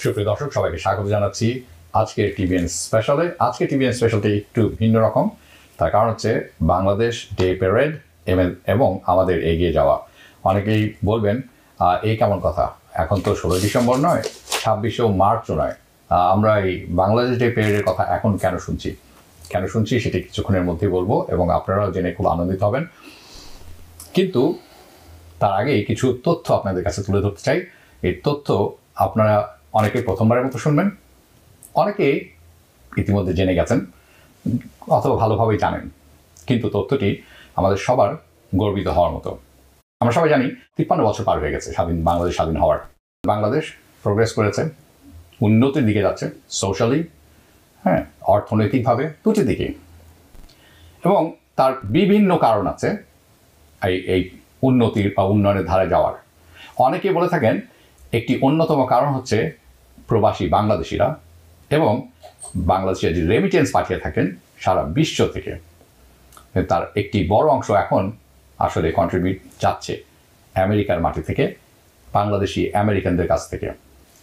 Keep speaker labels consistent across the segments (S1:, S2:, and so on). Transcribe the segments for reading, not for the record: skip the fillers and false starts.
S1: সুপ্রিয় দর্শক সবাইকে স্বাগত জানাচ্ছি আজকে টিভিএন স্পেশালে। আজকে টিভিএন স্পেশালটি একটু ভিন্ন রকম, তার কারণ হচ্ছে বাংলাদেশ ডে প্যারেড এবং আমাদের এগিয়ে যাওয়া। অনেকেই বলবেন এই কেমন কথা, এখন তো 16 ডিসেম্বর নয়, 26শে মার্চও নয়, আমরা এই বাংলাদেশ ডে প্যারেডের কথা এখন কেন শুনছি সেটি কিছুক্ষণের মধ্যেই বলবো এবং আপনারাও জেনে খুব আনন্দিত হবেন। কিন্তু তার আগে কিছু তথ্য আপনাদের কাছে তুলে ধরতে চাই। এই তথ্য আপনারা অনেকে প্রথমবারের মতো শুনবেন, অনেকেই ইতিমধ্যে জেনে গেছেন অথবা ভালোভাবেই জানেন, কিন্তু তথ্যটি আমাদের সবার গর্বিত হওয়ার মতো। আমরা সবাই জানি 53 বছর পার হয়ে গেছে বাংলাদেশ স্বাধীন হওয়ার। বাংলাদেশ প্রোগ্রেস করেছে, উন্নতির দিকে যাচ্ছে, সোশ্যালি, অর্থনৈতিকভাবে, দুটি দিকে, এবং তার বিভিন্ন কারণ আছে এই উন্নতির বা উন্নয়নের ধারায় যাওয়ার। অনেকে বলে থাকেন একটি অন্যতম কারণ হচ্ছে প্রবাসী বাংলাদেশিরা এবং বাংলাদেশের যে রেমিটেন্স পাঠিয়ে থাকেন সারা বিশ্ব থেকে, তার একটি বড় অংশ এখন আসলে কন্ট্রিবিউট যাচ্ছে আমেরিকার মাটি থেকে, বাংলাদেশি আমেরিকানদের কাছ থেকে।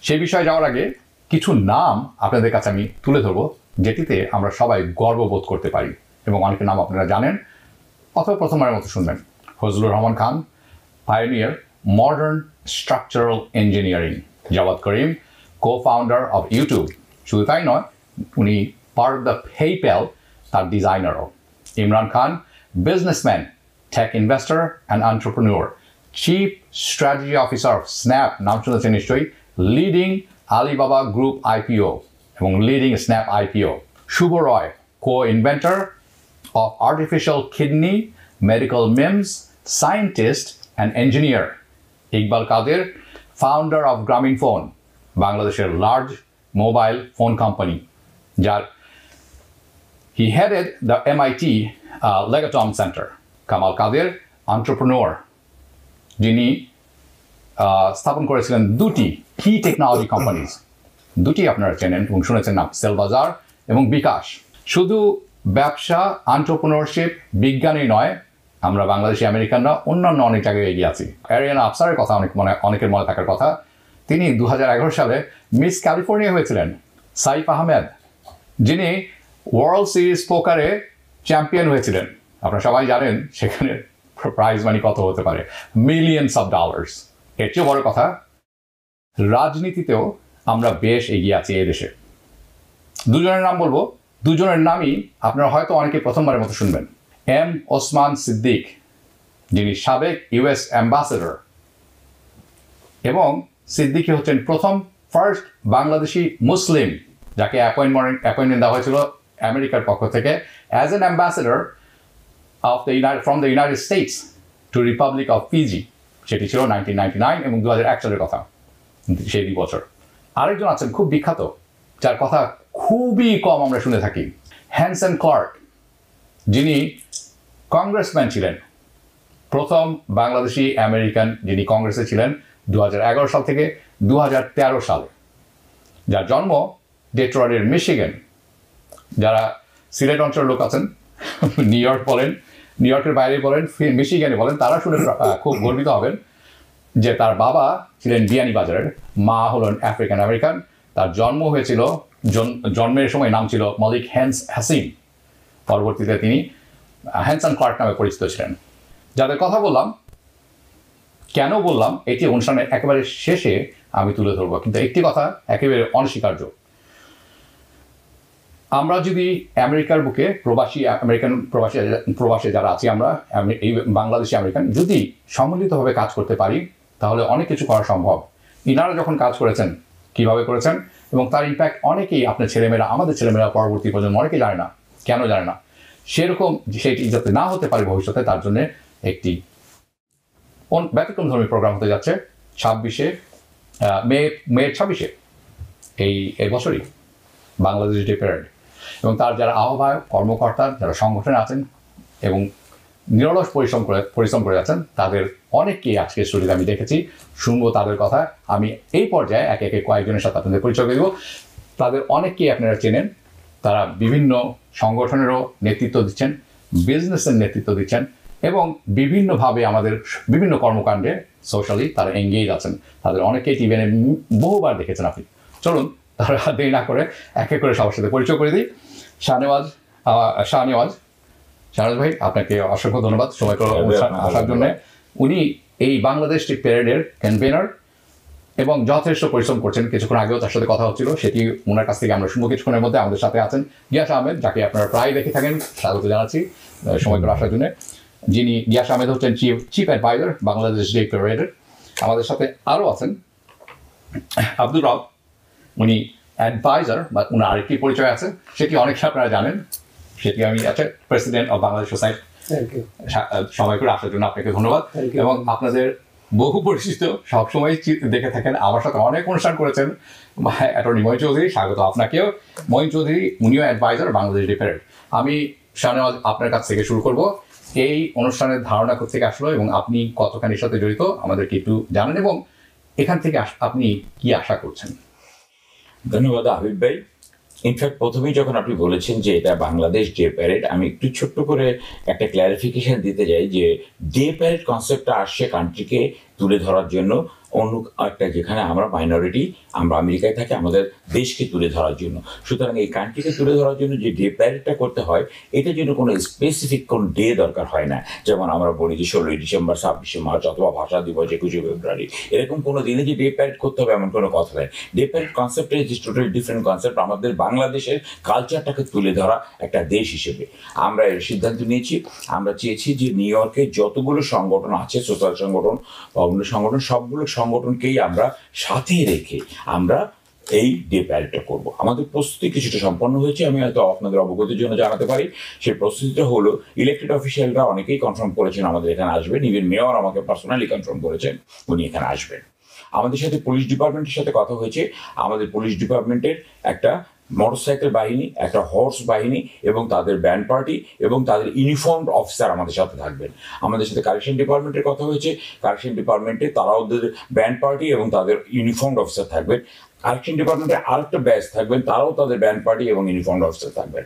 S1: সেই বিষয়ে যাওয়ার আগে কিছু নাম আপনাদের কাছে আমি তুলে ধরবো, যেটিতে আমরা সবাই গর্ববোধ করতে পারি, এবং অনেকের নাম আপনারা জানেন অথবা প্রথমবারের মতো শুনবেন। Fazlur Rahman Khan, pioneer modern structural engineering. Jawad Karim, co-founder of YouTube, শুধু তাই নয়, উনি পার্ট অফ দ্য PayPal তার ডিজাইনারও। Imran Khan, businessman, tech investor and entrepreneur, chief strategy officer of Snap, নাম শুনেছেন নিশ্চয়ই, লিডিং আলিবাবা গ্রুপ IPO এবং leading Snap IPO। Shubho Roy, co-inventor of artificial kidney, medical MIMS, scientist and engineer. Iqbal Quadir, founder of Grameen phone, বাংলাদেশের large mobile phone company, যার he headed the MIT Legatum center. Kamal Quadir, entrepreneur, যিনি স্থাপন করেছিলেন দুটি কি টেকনোলজি কোম্পানিজ, দুটি আপনারা চেনেন এবং শুনেছেন নাম, সেলবাজার এবং বিকাশ। শুধু ব্যবসা, এন্টারপ্রেনিউরশিপ, বিজ্ঞানই নয়, আমরা বাংলাদেশি আমেরিকানরা অন্যান্য অনেক জায়গায় এগিয়ে আছি। অ্যারিয়ানা আফসারের কথা অনেকের মনে থাকার কথা, তিনি 2011 সালে মিস ক্যালিফোর্নিয়া হয়েছিলেন। সাইফ আহমেদ, যিনি ওয়ার্ল্ড সিরিজ পোকারে চ্যাম্পিয়ন হয়েছিলেন, আপনারা সবাই জানেন সেখানে প্রাইজ মানি কত হতে পারে, মিলিয়নস অফ ডলার্স। এর চেয়ে বড় কথা, রাজনীতিতেও আমরা বেশ এগিয়ে আছি এই দেশে। দুজনের নাম বলবো, দুজনের নামই আপনারা হয়তো অনেকে প্রথমবারের মতো শুনবেন। এম ওসমান সিদ্দিক, যিনি সাবেক US অ্যাম্বাসেডর, এবং সিদ্দিকী হচ্ছেন ফার্স্ট বাংলাদেশি মুসলিম যাকে অ্যাপয়েন্টমেন্ট দেওয়া হয়েছিল আমেরিকার পক্ষ থেকে as an ambassador from the United States to Republic of Fiji. সেটি ছিল 1999 এবং 2001 সালের কথা, সেই 2 বছর। আরেকজন আছেন খুব বিখ্যাত, যার কথা খুবই কম আমরা শুনে থাকি, হ্যানসন ক্লার্ক, যিনি কংগ্রেসম্যান ছিলেন, প্রথম বাংলাদেশি আমেরিকান যিনি কংগ্রেসে ছিলেন 2011 সাল থেকে 2013 সালে, যার জন্ম ডেট্রয়েটের মিশিগান। যারা সিলেট অঞ্চলের লোক আছেন, নিউ ইয়র্ক বলেন, নিউ ইয়র্কের বাইরে বলেন, মিশিগানে বলেন, তারা শুনে খুব গর্বিত হবেন যে তার বাবা ছিলেন বিয়ানীবাজারের, মা হলেন আফ্রিকান আমেরিকান। তার জন্ম হয়েছিল, জন্মের সময় নাম ছিল মলিক হাসিম, পরবর্তীতে তিনি হ্যানসন ক্লার্ক নামে পরিচিত ছিলেন। যাদের কথা বললাম, কেন বললাম, এটি অনুষ্ঠানের একেবারে শেষে আমি তুলে ধরবো, কিন্তু একটি কথা একেবারে অনস্বীকার্য। আমরা যদি আমেরিকার বুকে প্রবাসী যারা আছি, আমরা এই বাংলাদেশি আমেরিকান যদি সম্মিলিতভাবে কাজ করতে পারি, তাহলে অনেক কিছু করা সম্ভব। ইনারা যখন কাজ করেছেন, কিভাবে করেছেন, এবং তার ইম্প্যাক্ট অনেকেই আপনার ছেলেমেয়েরা, আমাদের ছেলেমেয়েরা, পরবর্তী প্রজন্ম অনেকেই জানে না। কেন জানে না? সেরকম সেটি যাতে না হতে পারে ভবিষ্যতে, তার জন্য একটি ব্যতিক্রমধর্মী প্রোগ্রাম হতে যাচ্ছে 26শে মে 26শে এই বছরই বাংলাদেশ ডে প্যারেড। এবং তার যারা আহ্বায়ক, কর্মকর্তা, যারা সংগঠনে আছেন এবং নিরলস পরিশ্রম করে যাচ্ছেন, তাদের অনেককেই আজকে স্টুডিওতে আমি দেখেছি, শুনবো তাদের কথা। আমি এই পর্যায়ে একে একে কয়েকজনের সাথে আপনাদের পরিচয় দেব। তাদের অনেককেই আপনারা চেনেন, তারা বিভিন্ন সংগঠনেরও নেতৃত্ব দিচ্ছেন, বিজনেসের নেতৃত্ব দিচ্ছেন, এবং বিভিন্নভাবে আমাদের বিভিন্ন কর্মকাণ্ডে সোশ্যালি তারা এঙ্গেজ আছেন। তাদের অনেকেই টিভিএনে বহুবার দেখেছেন আপনি। চলুন তারা দেরি না করে এক এক করে সবার সাথে পরিচয় করে দিই। শাহনেওয়াজ ভাই, আপনাকে অসংখ্য ধন্যবাদ সময় করে আসার জন্য। উনি এই বাংলাদেশ টি প্যারেডের কনভেনার এবং যথেষ্ট পরিশ্রম করছেন। কিছুক্ষণ আগেও তার সাথে কথা হচ্ছিল, সেটি ওনার কাছ থেকে আমরা শুনবো কিছুক্ষণের মধ্যে। আমাদের সাথে আছেন গিয়াস আহমেদ, যাকে আপনারা প্রায় দেখে থাকেন, স্বাগত জানাচ্ছি সময় করে আসার জন্য। যিনি গিয়াস আহমেদ হচ্ছেন চিফ অ্যাডভাইজার বাংলাদেশ ডে প্যারেডের। আমাদের সাথে আরও আছেন আব্দুর রব, উনি অ্যাডভাইজার বা ওনার আরেকটি পরিচয় আছে, সেটি অনেকে আপনারা জানেন, সেটি আমি প্রেসিডেন্ট অফ বাংলাদেশ সোসাইটি। সময় করে আসার জন্য আপনাকে ধন্যবাদ। এবং আপনাদের বহু পরিচিত, সবসময় দেখে থাকেন, আমার সাথে অনেক অনুষ্ঠান করেছেন অ্যাটর্নি মঈন চৌধুরী, স্বাগত আপনাকেও। মঈন চৌধুরী উনিও অ্যাডভাইজার বাংলাদেশ ডে প্যারেড। আমি শাহনেওয়াজ আপনার কাছ থেকে শুরু করব। এই অনুষ্ঠানের ধারণা কোথেকে আসলো এবং আপনি কতখানির সাথে জড়িত আমাদেরকে একটু জানেন, এবং এখান থেকে আপনি কি আশা করছেন?
S2: ধন্যবাদ হাবিব ভাই। ইনফ্যাক্ট প্রথমেই যখন আপনি বলেছেন যে এটা বাংলাদেশ ডে প্যারেড, আমি একটু ছোট্ট করে একটা ক্ল্যারিফিকেশন দিতে চাই যে ডে প্যারেড কনসেপ্টটা আসছে কান্ট্রিকে তুলে ধরার জন্য, অন্য একটা যেখানে আমরা মাইনরিটি, আমরা আমেরিকায় থাকি, আমাদের দেশকে তুলে ধরার জন্য। সুতরাং এই কান্ট্রিকে তুলে ধরার জন্য যে ডে প্যারেডটা করতে হয়, এটার জন্য কোনো স্পেসিফিক কোনো ডে দরকার হয় না। যেমন আমরা বলি যে 16ই ডিসেম্বর, 26শে মার্চ, অথবা ভাষা দিবস 21শে ফেব্রুয়ারি, এরকম কোনো দিনে যে ডে প্যারেড করতে হবে এমন কোনো কথা নেই। ডে প্যারেড কনসেপ্টটা ইজ টোটালি ডিফারেন্ট কনসেপ্ট। আমাদের বাংলাদেশের কালচারটাকে তুলে ধরা একটা দেশ হিসেবে আমরা এর সিদ্ধান্ত নিয়েছি। আমরা চেয়েছি যে নিউ ইয়র্কে যতগুলো সংগঠন আছে, সোশ্যাল সংগঠন বা অন্য সংগঠন, সবগুলো সংগঠনকেই আমরা সাথে রেখে আমরা এই ডে প্যারেডটা করবো। আমাদের প্রস্তুতি কিছুটা সম্পন্ন হয়েছে, আমি হয়তো আপনাদের অবগতির জন্য জানাতে পারি। সেই প্রস্তুতিটা হলো, ইলেক্টেড অফিসিয়ালরা অনেকেই কনফার্ম করেছেন আমাদের এখানে আসবেন, ইভেন মেয়র আমাকে পার্সোনালি কনফার্ম করেছেন উনি এখানে আসবেন। আমাদের সাথে পুলিশ ডিপার্টমেন্টের সাথে কথা হয়েছে। আমাদের পুলিশ ডিপার্টমেন্টের একটা মোটরসাইকেল বাহিনী, একটা হর্স বাহিনী এবং তাদের ব্যান্ড পার্টি এবং তাদের ইউনিফর্মড অফিসার আমাদের সাথে থাকবেন। আমাদের সাথে কারেকশন ডিপার্টমেন্টের কথা হয়েছে। কারেকশন ডিপার্টমেন্টে তারাও ওদের ব্যান্ড পার্টি এবং তাদের ইউনিফর্মড অফিসার থাকবেন। কারেকশন ডিপার্টমেন্টে আরেকটা ব্যাচ থাকবেন, তারাও তাদের ব্যান্ড পার্টি এবং ইউনিফর্মড অফিসার থাকবেন।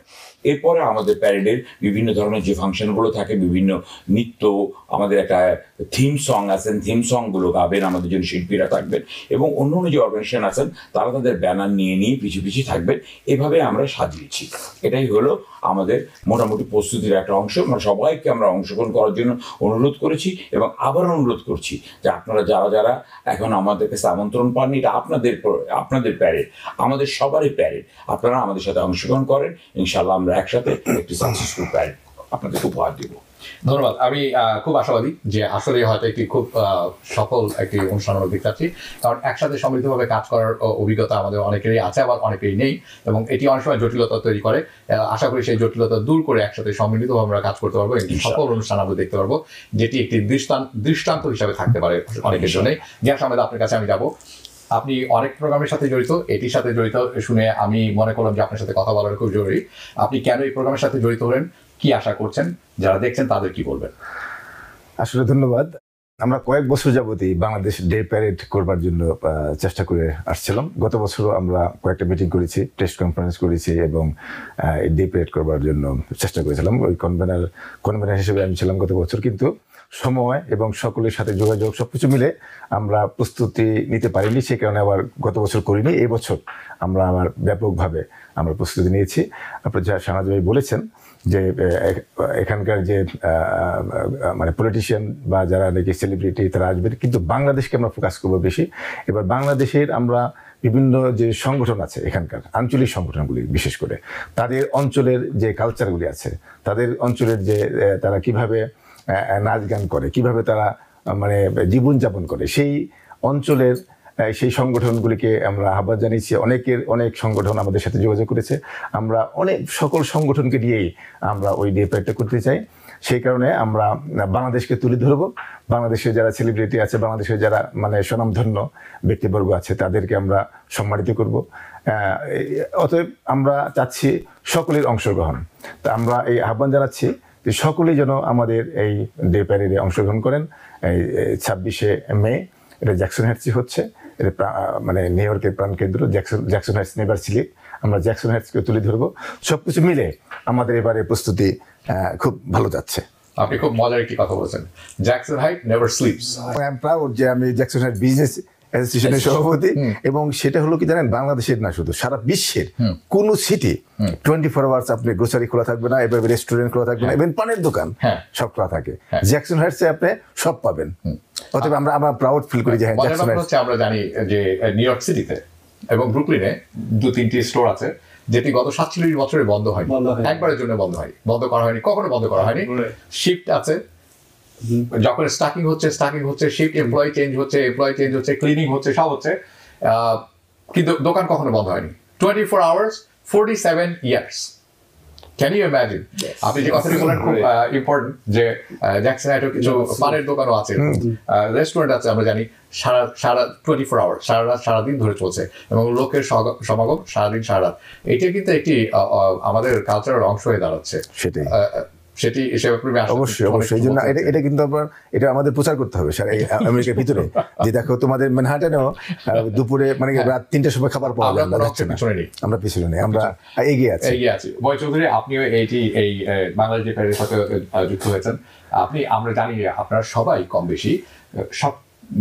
S2: এরপরে আমাদের প্যারেডের বিভিন্ন ধরনের যে ফাংশনগুলো থাকে, বিভিন্ন নৃত্য, আমাদের একটা থিম সং আছেন, থিম সংগুলো গাবেন আমাদের জন্য শিল্পীরা থাকবেন, এবং অন্য অন্য যে অর্গানাইজেশন আছেন তারা তাদের ব্যানার নিয়ে নিয়ে পিছিয়ে পিছিয়ে থাকবেন। এভাবে আমরা সাজিয়েছি। এটাই হলো আমাদের মোটামুটি প্রস্তুতির একটা অংশ। আমরা সবাইকে আমরা অংশগ্রহণ করার জন্য অনুরোধ করেছি, এবং আবার অনুরোধ করছি যে আপনারা যারা যারা এখন আমাদের কাছে আমন্ত্রণ পাননি, এটা আপনাদের প্যারেড, আমাদের সবারই প্যারেড, আপনারা আমাদের সাথে অংশগ্রহণ করেন। ইনশাল্লাহ আমরা একসাথে একটি সাকসেসফুল প্যারেড আপনাদেরকে উপহার দেব।
S1: ধন্যবাদ। আমি খুব আশাবাদী যে আসলে হয়তো একটি খুব সফল একটি অনুষ্ঠান আমরা দেখতে পাচ্ছি, কারণ একসাথে সমৃদ্ধভাবে কাজ করার অভিজ্ঞতা আমাদের অনেকেরই আছে, আবার অনেকেরই নেই, এবং এটি অনেক সময় জটিলতা তৈরি করে। আশা করি সেই জটিলতা দূর করে একসাথে সম্মিলিতভাবে আমরা কাজ করতে পারবো, একটি সফল অনুষ্ঠান আমরা দেখতে পারবো, যেটি একটি দৃষ্টান্ত হিসাবে থাকতে পারে অনেকের জন্যই। গিয়াস আহমেদ, আপনার কাছে আমি যাবো। আপনি অনেক প্রোগ্রামের সাথে জড়িত, এটির সাথে জড়িত শুনে আমি মনে করলাম যে আপনার সাথে কথা বলার খুব জরুরি। আপনি কেন এই প্রোগ্রামের সাথে জড়িত হলেন, কি আশা করছেন, যারা দেখছেন তাদের কি বলবেন?
S3: আসলে ধন্যবাদ। আমরা কয়েক বছর যাবতই বাংলাদেশ ডে প্যারেড করবার জন্য চেষ্টা করে আসছিলাম। গত বছরও আমরা কয়েকটা মিটিং করেছি, প্রেস কনফারেন্স করেছি, এবং ডে প্যারেড করবার জন্য চেষ্টা করেছিলাম। ওই কনভেনার হিসেবে আমি ছিলাম গত বছর, কিন্তু সময় এবং সকলের সাথে যোগাযোগ সবকিছু মিলে আমরা প্রস্তুতি নিতে পারিনি, সেই কারণে আবার গত বছর করিনি। এই বছর আমরা আবার ব্যাপকভাবে আমরা প্রস্তুতি নিয়েছি। আপনার যা শাহনেওয়াজ ভাই বলেছেন যে এখানকার যে মানে পলিটিশিয়ান বা যারা নাকি সেলিব্রিটি তারা আসবেন, কিন্তু বাংলাদেশকে আমরা ফোকাস করবো বেশি। এবার বাংলাদেশের আমরা বিভিন্ন যে সংগঠন আছে, এখানকার আঞ্চলিক সংগঠনগুলি বিশেষ করে তাদের অঞ্চলের যে কালচারগুলি আছে, তাদের অঞ্চলের যে তারা কিভাবে নাচ গান করে, কিভাবে তারা মানে জীবনযাপন করে, সেই অঞ্চলের সেই সংগঠনগুলিকে আমরা আহ্বান জানিয়েছি। অনেক সংগঠন আমাদের সাথে যোগাযোগ করেছে। আমরা সকল সংগঠনকে নিয়েই আমরা ওই ডে প্যারেডটা করতে চাই। সেই কারণে আমরা বাংলাদেশকে তুলে ধরবো। বাংলাদেশের যারা সেলিব্রিটি আছে, বাংলাদেশের যারা মানে স্বনামধন্য ব্যক্তিবর্গ আছে, তাদেরকে আমরা সম্মানিত করব। অতএব আমরা চাচ্ছি সকলের অংশগ্রহণ। তা আমরা এই আহ্বান জানাচ্ছি যে সকলেই যেন আমাদের এই ডে প্যারেডে অংশগ্রহণ করেন। এই 26শে মে এটা জ্যাকসন হাইটসে হচ্ছে। এটা মানে নিউ ইয়র্কের প্রাণকেন্দ্র জ্যাকসন হাইটস নেভার স্লিপ। আমরা জ্যাকসন হাইটসকে তুলে ধরবো। সবকিছু মিলে আমাদের এবারে প্রস্তুতি খুব ভালো যাচ্ছে।
S1: আপনি খুব মজার একটি কথা বলছেন, Jackson height never sleeps.
S3: I am proud যে আমি জ্যাকসন হাইট বিজনেস অ্যাসোসিয়েশনের সভাপতি, এবং সেটা হলো কি জানেন, বাংলাদেশের না শুধু সারা বিশ্বের কোন সিটি 24 আওয়ার্স আপনি গ্রোসারি খোলা থাকবে না, এভাবে রেস্টুরেন্ট খোলা থাকবে না, ইভেন পানের দোকান সব খোলা থাকে। জ্যাকসন হাইটসে আপনি সব পাবেন। অতএব আমরা প্রাউড ফিল করি যে জ্যাকসন হাইটস।
S1: আমরা জানি যে নিউ ইয়র্ক সিটিতে এবং ব্রুকলিনে 2-3টি স্টোর আছে যেটি গত 47 বছরে বন্ধ হয়নি, একবারের জন্য বন্ধ করা হয়নি, কখনো বন্ধ করা হয়নি। শিফট আছে, যখন স্টাকিং হচ্ছে, শিফট এমপ্লয়ি চেঞ্জ হচ্ছে, ক্লিনিং হচ্ছে, সব হচ্ছে, কিন্তু দোকান কখনো বন্ধ হয়নি। 24 hours 47 years. Can you imagine? আপনি যে কথাটি বলেন খুব ইম্পর্টেন্ট, যে জ্যাকসন হাইটেও কিছু পানের দোকানও আছে, রেস্টুরেন্ট আছে, আমরা জানি সারা 24 আওয়ার, সারা রাত সারাদিন ধরে চলছে, এবং লোকের সমাগম সারাদিন সারা রাত। এটা কিন্তু একটি আমাদের কালচারের অংশ হয়ে দাঁড়াচ্ছে। সেটি
S3: অবশ্যই এই জন্য এটা কিন্তু আবার এটা আমাদের প্রচার করতে হবে সারা আমেরিকার ভিতরে, যে দেখো তোমাদের ম্যানহাটনেও দুপুরে মানে রাত 3টার সময় খাবার পাওয়া যায় না, আমরা পিছনে নেই, আমরা এগিয়ে আছি।
S1: বয় চৌধুরী, আপনিও এই বাংলাদেশ ডে প্যারেডের সাথে যুক্ত হয়েছেন। আমরা জানি আপনারা সবাই কম বেশি সব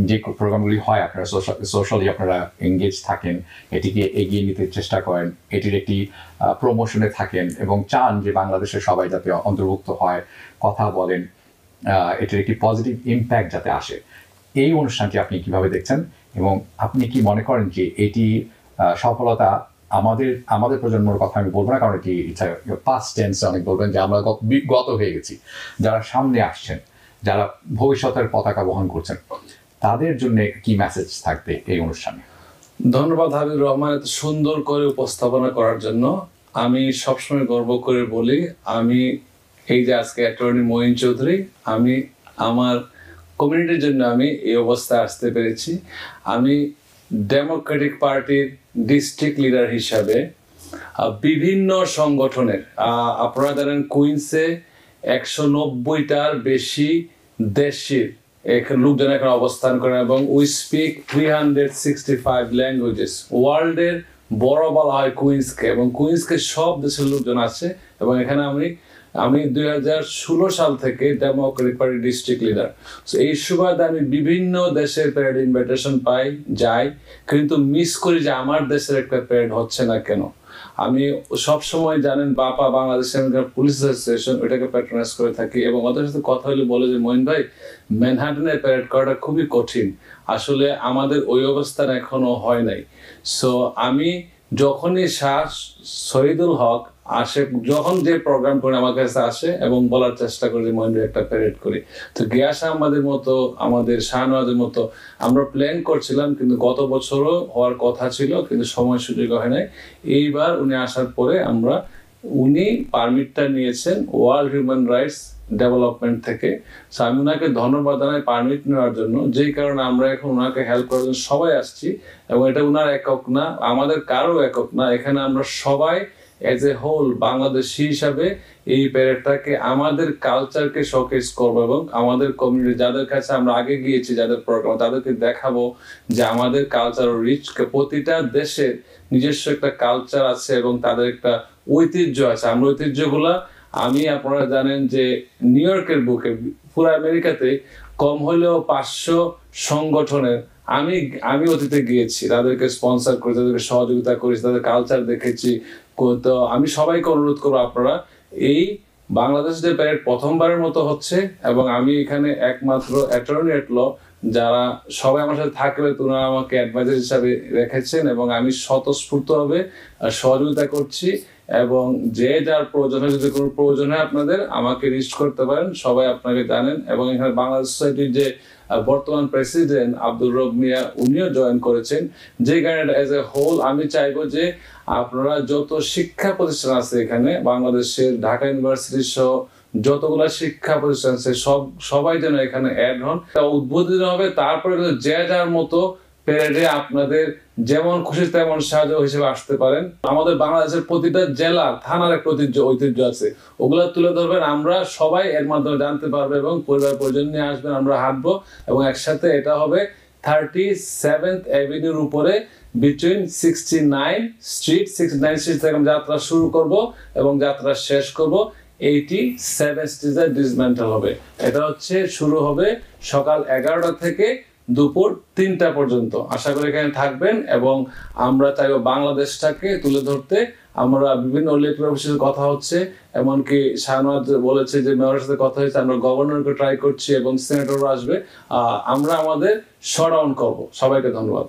S1: যে প্রোগ্রামগুলি হয় আপনারা সোশ্যালি আপনারা এঙ্গেজ থাকেন, এটিকে এগিয়ে নিতে চেষ্টা করেন, এটির একটি প্রমোশনে থাকেন এবং চান যে বাংলাদেশের সবাই যাতে অন্তর্ভুক্ত হয়, কথা বলেন, এটির একটি পজিটিভ ইম্প্যাক্ট যাতে আসে। এই অনুষ্ঠানটি আপনি কিভাবে দেখছেন, এবং আপনি কি মনে করেন যে এটি সফলতা আমাদের প্রজন্মের কথা আমি বলবো না, কারণ এটি পাস্ট টেন্স, অনেক বলবেন যে আমরা গত হয়ে গেছি, যারা সামনে আসছেন, যারা ভবিষ্যতের পতাকা বহন করছেন, তাদের জন্য কি মেসেজ থাকবে এই অনুষ্ঠানে?
S4: ধন্যবাদ হাবিব রহমান এত সুন্দর করে উপস্থাপনা করার জন্য। আমি সবসময় গর্ব করে বলি, আমি এই যে আজকে অ্যাটর্নি মঈন চৌধুরী, আমি আমার কমিউনিটির জন্য আমি এই অবস্থায় আসতে পেরেছি। আমি ডেমোক্রেটিক পার্টির ডিস্ট্রিক্ট লিডার হিসাবে বিভিন্ন সংগঠনের, আপনারা জানেন কুইন্সে 190টার বেশি দেশের লোকজন এখানে অবস্থান করেন, এবং উই স্পিক 365 ল্যাঙ্গুয়েজেস। ওয়ার্ল্ডের বড় বলা হয় কুইন্সকে, এবং কুইন্সকে সব দেশের লোকজন আছে। এবং এখানে আমি 2016 সাল থেকে ডেমোক্রেটিক পার্টি ডিস্ট্রিক্ট লিডার। এই সুবাদে আমি বিভিন্ন দেশের প্যারেড ইনভাইটেশন পাই, যাই, কিন্তু মিস করি যে আমার দেশের একটা প্যারেড হচ্ছে না কেন। আমি সবসময় জানেন বাংলাদেশ পুলিশ অ্যাসোসিয়েশন ওইটাকে প্যাট্রোনাইজ করে থাকি, এবং ওদের সাথে কথা হলে বলে যে মঈন ভাই, ম্যানহাটনে প্যারেড করাটা খুবই কঠিন, আসলে আমাদের ওই অবস্থান এখনো হয় নাই। সো আমি যখনই শাহ শহীদুল হক আসে, যখন যে প্রোগ্রাম করে আমার কাছে আসে এবং বলার চেষ্টা করি যে মহেন্দ্র একটা প্যারেড করি, তো গিয়াস আহমদের মতো, আমাদের শাহনওয়াজের মতো আমরা প্ল্যান করছিলাম, কিন্তু গত বছরও হওয়ার কথা ছিল, কিন্তু সময় সুযোগ হয় নাই। এইবার উনি আসার পরে উনি পারমিটটা নিয়েছেন ওয়ার্ল্ড হিউম্যান রাইটস ডেভেলপমেন্ট থেকে। সো আমি ওনাকে ধন্যবাদ জানাই পারমিট নেওয়ার জন্য, যেই কারণে আমরা এখন ওনাকে হেল্প করার জন্য সবাই আসছি। এবং এটা ওনার একক না, আমাদের কারো একক না, এখানে আমরা সবাই এজ এ হোল বাংলাদেশি হিসাবে এই প্যারেডটাকে আমাদের কালচারকে শোকেস করবো, এবং আমাদের কমিউনিটি যাদের কাছে আমরা আগে গিয়েছি, যাদের প্রোগ্রাম, তাদেরকে দেখাবো যে আমাদের কালচার রিচ। প্রতিটা দেশের নিজস্ব একটা কালচার আছে এবং তাদের একটা ঐতিহ্য আছে। আমরা ঐতিহ্যগুলা, আপনারা জানেন যে নিউ ইয়র্কের বুকে, পুরো আমেরিকাতে কম হলেও 500 সংগঠনের আমি অতীতে গিয়েছি, তাদেরকে স্পন্সর করি, তাদেরকে সহযোগিতা করেছি, তাদের কালচার দেখেছি। তো আমি সবাইকে অনুরোধ করবো, আপনারা এই বাংলাদেশ ডে প্যারেড প্রথমবারের মতো হচ্ছে, এবং আমি এখানে একমাত্র অ্যাটর্নি এট ল, যারা সবাই আমার সাথে থাকবে, তোমরা আমাকে অ্যাডভাইজার হিসাবে রেখেছেন, এবং আমি স্বতঃস্ফূর্তভাবে সহযোগিতা করছি। এবং যে যার প্রয়োজন হয়, যদি কোনো প্রয়োজন হয় আপনাদের, আমাকে রিচ করতে পারেন, সবাই আপনাকে জানেন। এবং এখানে বাংলাদেশ সোসাইটির যে বর্তমান প্রেসিডেন্ট আব্দুর রব মিয়া, উনিও জয়েন করেছেন। যে কারণে এজ এ হোল আমি চাইবো যে আপনারা যত শিক্ষা প্রতিষ্ঠান আছে এখানে বাংলাদেশের, ঢাকা ইউনিভার্সিটি সহ যতগুলো শিক্ষা প্রতিষ্ঠান আছে, সবাই যেন এখানে অ্যাড হন। উদ্বোধন হবে, তারপরে যে যার মতো প্যারেডে আপনাদের যেমন খুশি তেমন সাহায্য হিসেবে আসতে পারেন। আমাদের বাংলাদেশের প্রতিটা জেলা, থানার একটা ঐতিহ্য আছে, ওগুলা তুলে ধরবেন, আমরা সবাই এর মাধ্যমে জানতে পারবো, এবং পরিবার পরিজন নিয়ে আসবেন, আমরা হাঁটবো, এবং একসাথে এটা হবে 37th অ্যাভিনিউর উপরে বিটুইন 69 স্ট্রিট থেকে যাত্রা শুরু করব এবং যাত্রা শেষ করব 87 স্ট্রিটে ডিসমেন্টাল হবে। এটা শুরু হবে সকাল 11টা থেকে দুপুর 3টা পর্যন্ত। আশা করি এখানে থাকবেন এবং আমরা চাইবো বাংলাদেশটাকে তুলে ধরতে। আমরা বিভিন্ন ইলেকটেড অফিসের কথা হচ্ছে, এমনকি শাহনাজ বলেছে যে মেয়রের সাথে কথা হয়েছে, আমরা গভর্নরকে ট্রাই করছি এবং সিনেটরও আসবে। আমরা আমাদের শটডাউন করব। সবাইকে ধন্যবাদ।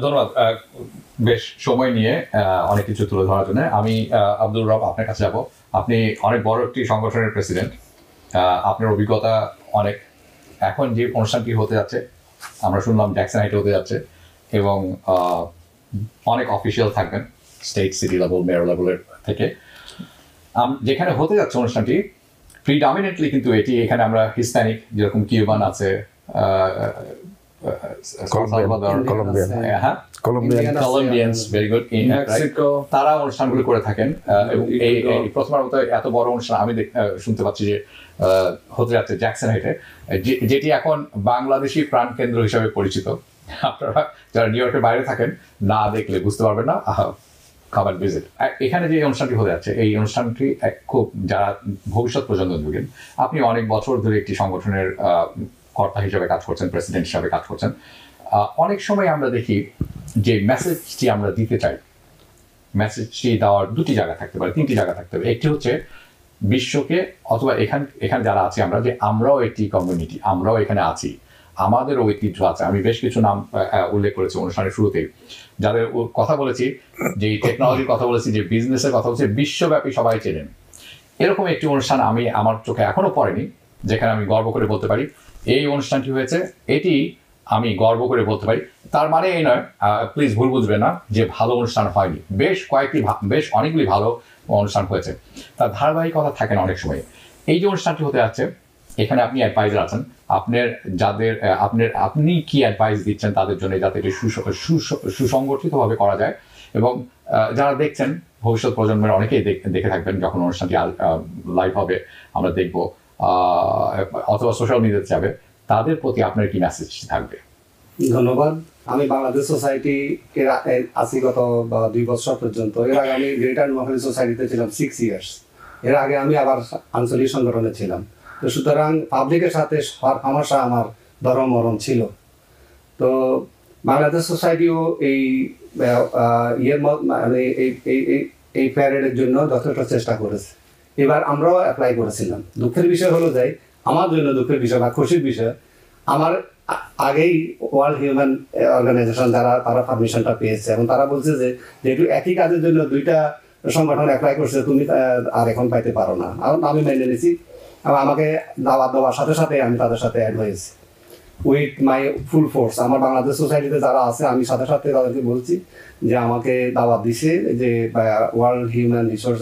S1: ধন্যবাদ বেশ সময় নিয়ে অনেক কিছু তুলে ধরার জন্য। আমি আব্দুর রব আপনার কাছে যাব। আপনি অনেক বড় একটি সংগঠনের প্রেসিডেন্ট, আপনার অভিজ্ঞতা অনেক। এখন যে অনুষ্ঠানটি হতে যাচ্ছে আমরা শুনলাম জ্যাকসন হাইটে হতে যাচ্ছে এবং অনেক অফিসিয়াল থাকবেন স্টেট, সিটি লেভেল, মেয়র লেভেলের থেকে। যেখানে হতে যাচ্ছে অনুষ্ঠানটি প্রিডমিনেন্টলি কিন্তু এটি এখানে আমরা হিস্প্যানিক, যেরকম কিউবান আছে, কলম্বিয়ানস, ভেরি গুড, তারা অনুষ্ঠানগুলো করে থাকেন। এবং এই প্রথমবার মতো এত বড় অনুষ্ঠান আমি শুনতে পাচ্ছি যে হতে যাচ্ছে জ্যাকসন হাইটে, যেটি এখন বাংলাদেশি প্রাণকেন্দ্র হিসাবে পরিচিত। আপনারা যারা নিউ ইয়র্কের বাইরে থাকেন না দেখলে বুঝতে পারবেন না, খাবার ভিজিট। এখানে যে অনুষ্ঠানটি হতে যাচ্ছে এই অনুষ্ঠানটি খুব যারা ভবিষ্যৎ প্রজন্ম যুগেন, আপনি অনেক বছর ধরে একটি সংগঠনের কর্তা হিসেবে কাজ করছেন, প্রেসিডেন্ট হিসাবে কাজ করছেন। অনেক সময় আমরা দেখি যে মেসেজটি আমরা দিতে চাই, মেসেজটি দেওয়ার দুটি জায়গা থাকতে পারে, তিনটি জায়গা থাকতে পারে। একটি হচ্ছে বিশ্বকে, অথবা এখানে যারা আছি আমরা, যে আমরাও একটি কমিউনিটি, আমরাও এখানে আছি, আমাদের ঐতিহ্য আছে। আমি বেশ কিছু নাম উল্লেখ করেছি অনুষ্ঠানের শুরুতেই, যাদের কথা বলেছি, যে টেকনোলজির কথা বলেছি, যে বিজনেসের কথা বলেছি, বিশ্বব্যাপী সবাই চেনেন। এরকম একটি অনুষ্ঠান আমি আমার চোখে এখনো পড়েনি যেখানে আমি গর্ব করে বলতে পারি এই অনুষ্ঠানটি হয়েছে, এটি আমি গর্ব করে বলতে পারি। তার মানে এই নয়, প্লিজ ভুল বুঝবেন না, যে ভালো অনুষ্ঠান হয়নি। বেশ অনেকগুলি ভালো অনুষ্ঠান হয়েছে, তার ধারাবাহিকতা থাকে না অনেক সময়। এই যে অনুষ্ঠানটি হতে যাচ্ছে, এখানে আপনি অ্যাডভাইজার আছেন, আপনি কি অ্যাডভাইস দিচ্ছেন তাদের জন্য, যাতে এটি সুসংগঠিতভাবে করা যায়। এবং যারা দেখছেন, ভবিষ্যৎ প্রজন্মের অনেকেই দেখে থাকবেন যখন অনুষ্ঠানটি লাইভ হবে, আমরা দেখব, অথবা সোশ্যাল মিডিয়াতে যাবে, তাদের প্রতি আপনার কি মেসেজ থাকবে?
S5: ধন্যবাদ। আমি বাংলাদেশ সোসাইটি আছি গত 2 বছর পর্যন্ত। এর আগে আমি গ্রেটার নোয়াখালী সোসাইটিতে ছিলাম 6 ইয়ার্স। এর আগে আমি আবার আঞ্চলিক সংগঠনে ছিলাম। তো সুতরাং পাবলিকের সাথে হামেশা আমার ধরম মরম ছিল। তো বাংলাদেশ সোসাইটিও এই মানে এই প্যারেডের জন্য যথেষ্ট চেষ্টা করেছে। এবার আমরাও অ্যাপ্লাই করেছিলাম। দুঃখের বিষয় হলো যে, আমার জন্য দুঃখের বিষয় বা খুশির বিষয়, আমার আগেই ওয়ার্ল্ড হিউম্যান অর্গানাইজেশন তারা পারমিশনটা পেয়েছে এবং তারা বলছে যে যেহেতু একই কাজের জন্য 2টা সংগঠন অ্যাপ্লাই করছে, তুমি আর এখন পাইতে পারো না। আর আমি মেনে নিয়েছি এবং আমাকে দাওয়াত দেওয়ার সাথে সাথে আমি তাদের সাথে অ্যাড হয়েছি উইথ মাই ফুল ফোর্স। আমার বাংলাদেশ সোসাইটিতে যারা আছে, আমি সাথে সাথে তাদেরকে বলছি যে আমাকে দাওয়াত দিছে যে ওয়ার্ল্ড হিউম্যান রিসোর্স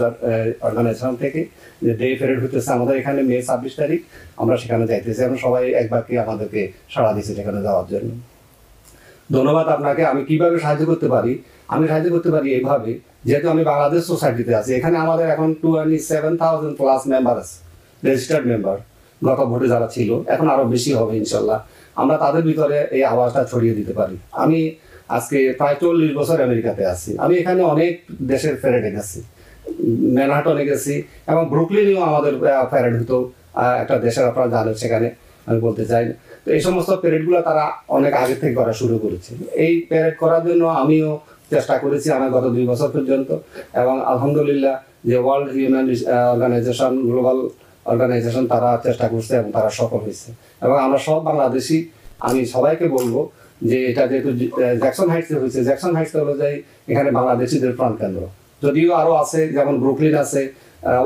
S5: অর্গানাইজেশন থেকে যে ডে প্যারেড হতেছে আমাদের এখানে মে 26 তারিখ, আমরা সেখানে যাইতেছি এবং সবাই একবারকে আমাদেরকে সাড়া দিচ্ছে সেখানে যাওয়ার জন্য। ধন্যবাদ আপনাকে। আমি কিভাবে সাহায্য করতে পারি? আমি সাহায্য করতে পারি এইভাবে, যেহেতু আমি বাংলাদেশ সোসাইটিতে আছি, এখানে আমাদের এখন 27,000 প্লাস মেম্বার আছে, রেজিস্টার্ড মেম্বার। গত ভোটে যারা ছিল, এখন আরো বেশি হবে ইনশাল্লাহ। আমরা তাদের ভিতরে এই আওয়াজটা ছড়িয়ে দিতে পারি। আমি আজকে প্রায় 40 বছর আমেরিকাতে আছি। আমি এখানে অনেক দেশের প্যারেডে গেছি, ম্যানহাটনে গেছি এবং ব্রুকলিনেও আমাদের প্যারেড হতো, একটা দেশের, আপনারা জানেন, সেখানে আমি বলতে চাই না। তো এই সমস্ত প্যারেডগুলো তারা অনেক আগে থেকে করা শুরু করেছে। এই প্যারেড করার জন্য আমিও চেষ্টা করেছি আমার গত 2 বছর পর্যন্ত, এবং আলহামদুলিল্লাহ যে world human organization, global organization, তারা চেষ্টা করছে এবং তারা সফল হয়েছে। এবং আমরা সব বাংলাদেশি, আমি সবাইকে বলবো যে এটা যেহেতু জ্যাকসন হাইটসে হয়েছে, জ্যাকসন হাইটস অনুযায়ী এখানে বাংলাদেশিদের প্রাণকেন্দ্র, যদিও আরো আছে, যেমন ব্রুকলিন আছে,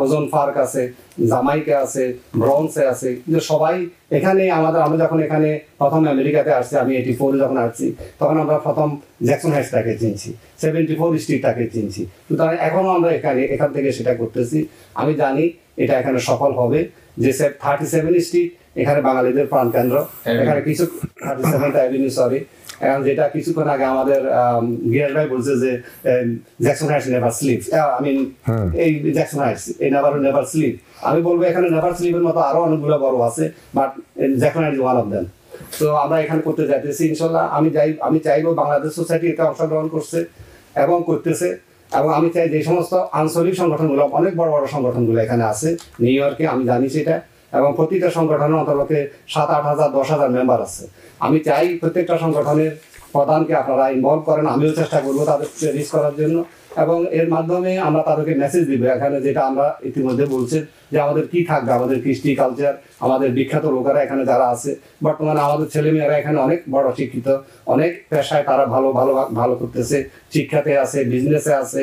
S5: ওজন পার্ক আছে, জামাইকা আছে, ব্রন্সে আছে, কিন্তু সবাই এখানে আমরা যখন এখানে প্রথম আমেরিকাতে আসছি, আমি 84 যখন আসছি, তখন আমরা প্রথম জ্যাকসন হাইটসটাকে চিনছি, 74 স্ট্রিটটাকে চিনছি। সুতরাং এখনো আমরা এখান থেকে সেটা করতেছি। আমি জানি এটা এখানে সফল হবে, যে 37 স্ট্রিট এখানে বাঙালিদের প্রাণকেন্দ্র, এখানে কিছু 37th অ্যাভিনিউ, সরি, এখন যেটা কিছুক্ষণ আগে আমাদের গিয়াস ভাই বলছে যে Jackson heights never sleep, I mean এই জ্যাকসন হাইটস এই নেভার স্লিপ, আমি বলবো এখানে নেভার স্লিপের মতো আরো অনেকগুলো বড় আছে, but Jackson Heights one of them. তো আমরা এখানে করতে যাইতেছি ইনশাল্লাহ। আমি চাইবো বাংলাদেশ সোসাইটি এতে অংশগ্রহণ করছে এবং করতেছে, এবং আমি চাই যে সমস্ত আঞ্চলিক সংগঠনগুলো, অনেক বড় বড় সংগঠনগুলো এখানে আছে নিউ ইয়র্কে, আমি জানি সেটা, এবং প্রতিটা সংগঠনের অন্তর্গতে 7-8 হাজার 10 হাজার মেম্বার আছে। আমি চাই প্রত্যেকটা সংগঠনের প্রধানকে আপনারা ইনভলভ করেন, আমিও চেষ্টা করবো তাদেরকে রিচ করার জন্য, এবং এর মাধ্যমে আমরা তাদেরকে মেসেজ দিব এখানে, যেটা আমরা ইতিমধ্যে বলছি যে আমাদের কি থাকবে, আমাদের কৃষ্টি কালচার, আমাদের বিখ্যাত লোকেরা এখানে যারা আছে, বর্তমানে আমাদের ছেলেমেয়েরা এখানে অনেক বড় শিক্ষিত, অনেক পেশায় তারা ভালো করতেছে, শিক্ষাতে আছে, বিজনেসে আছে,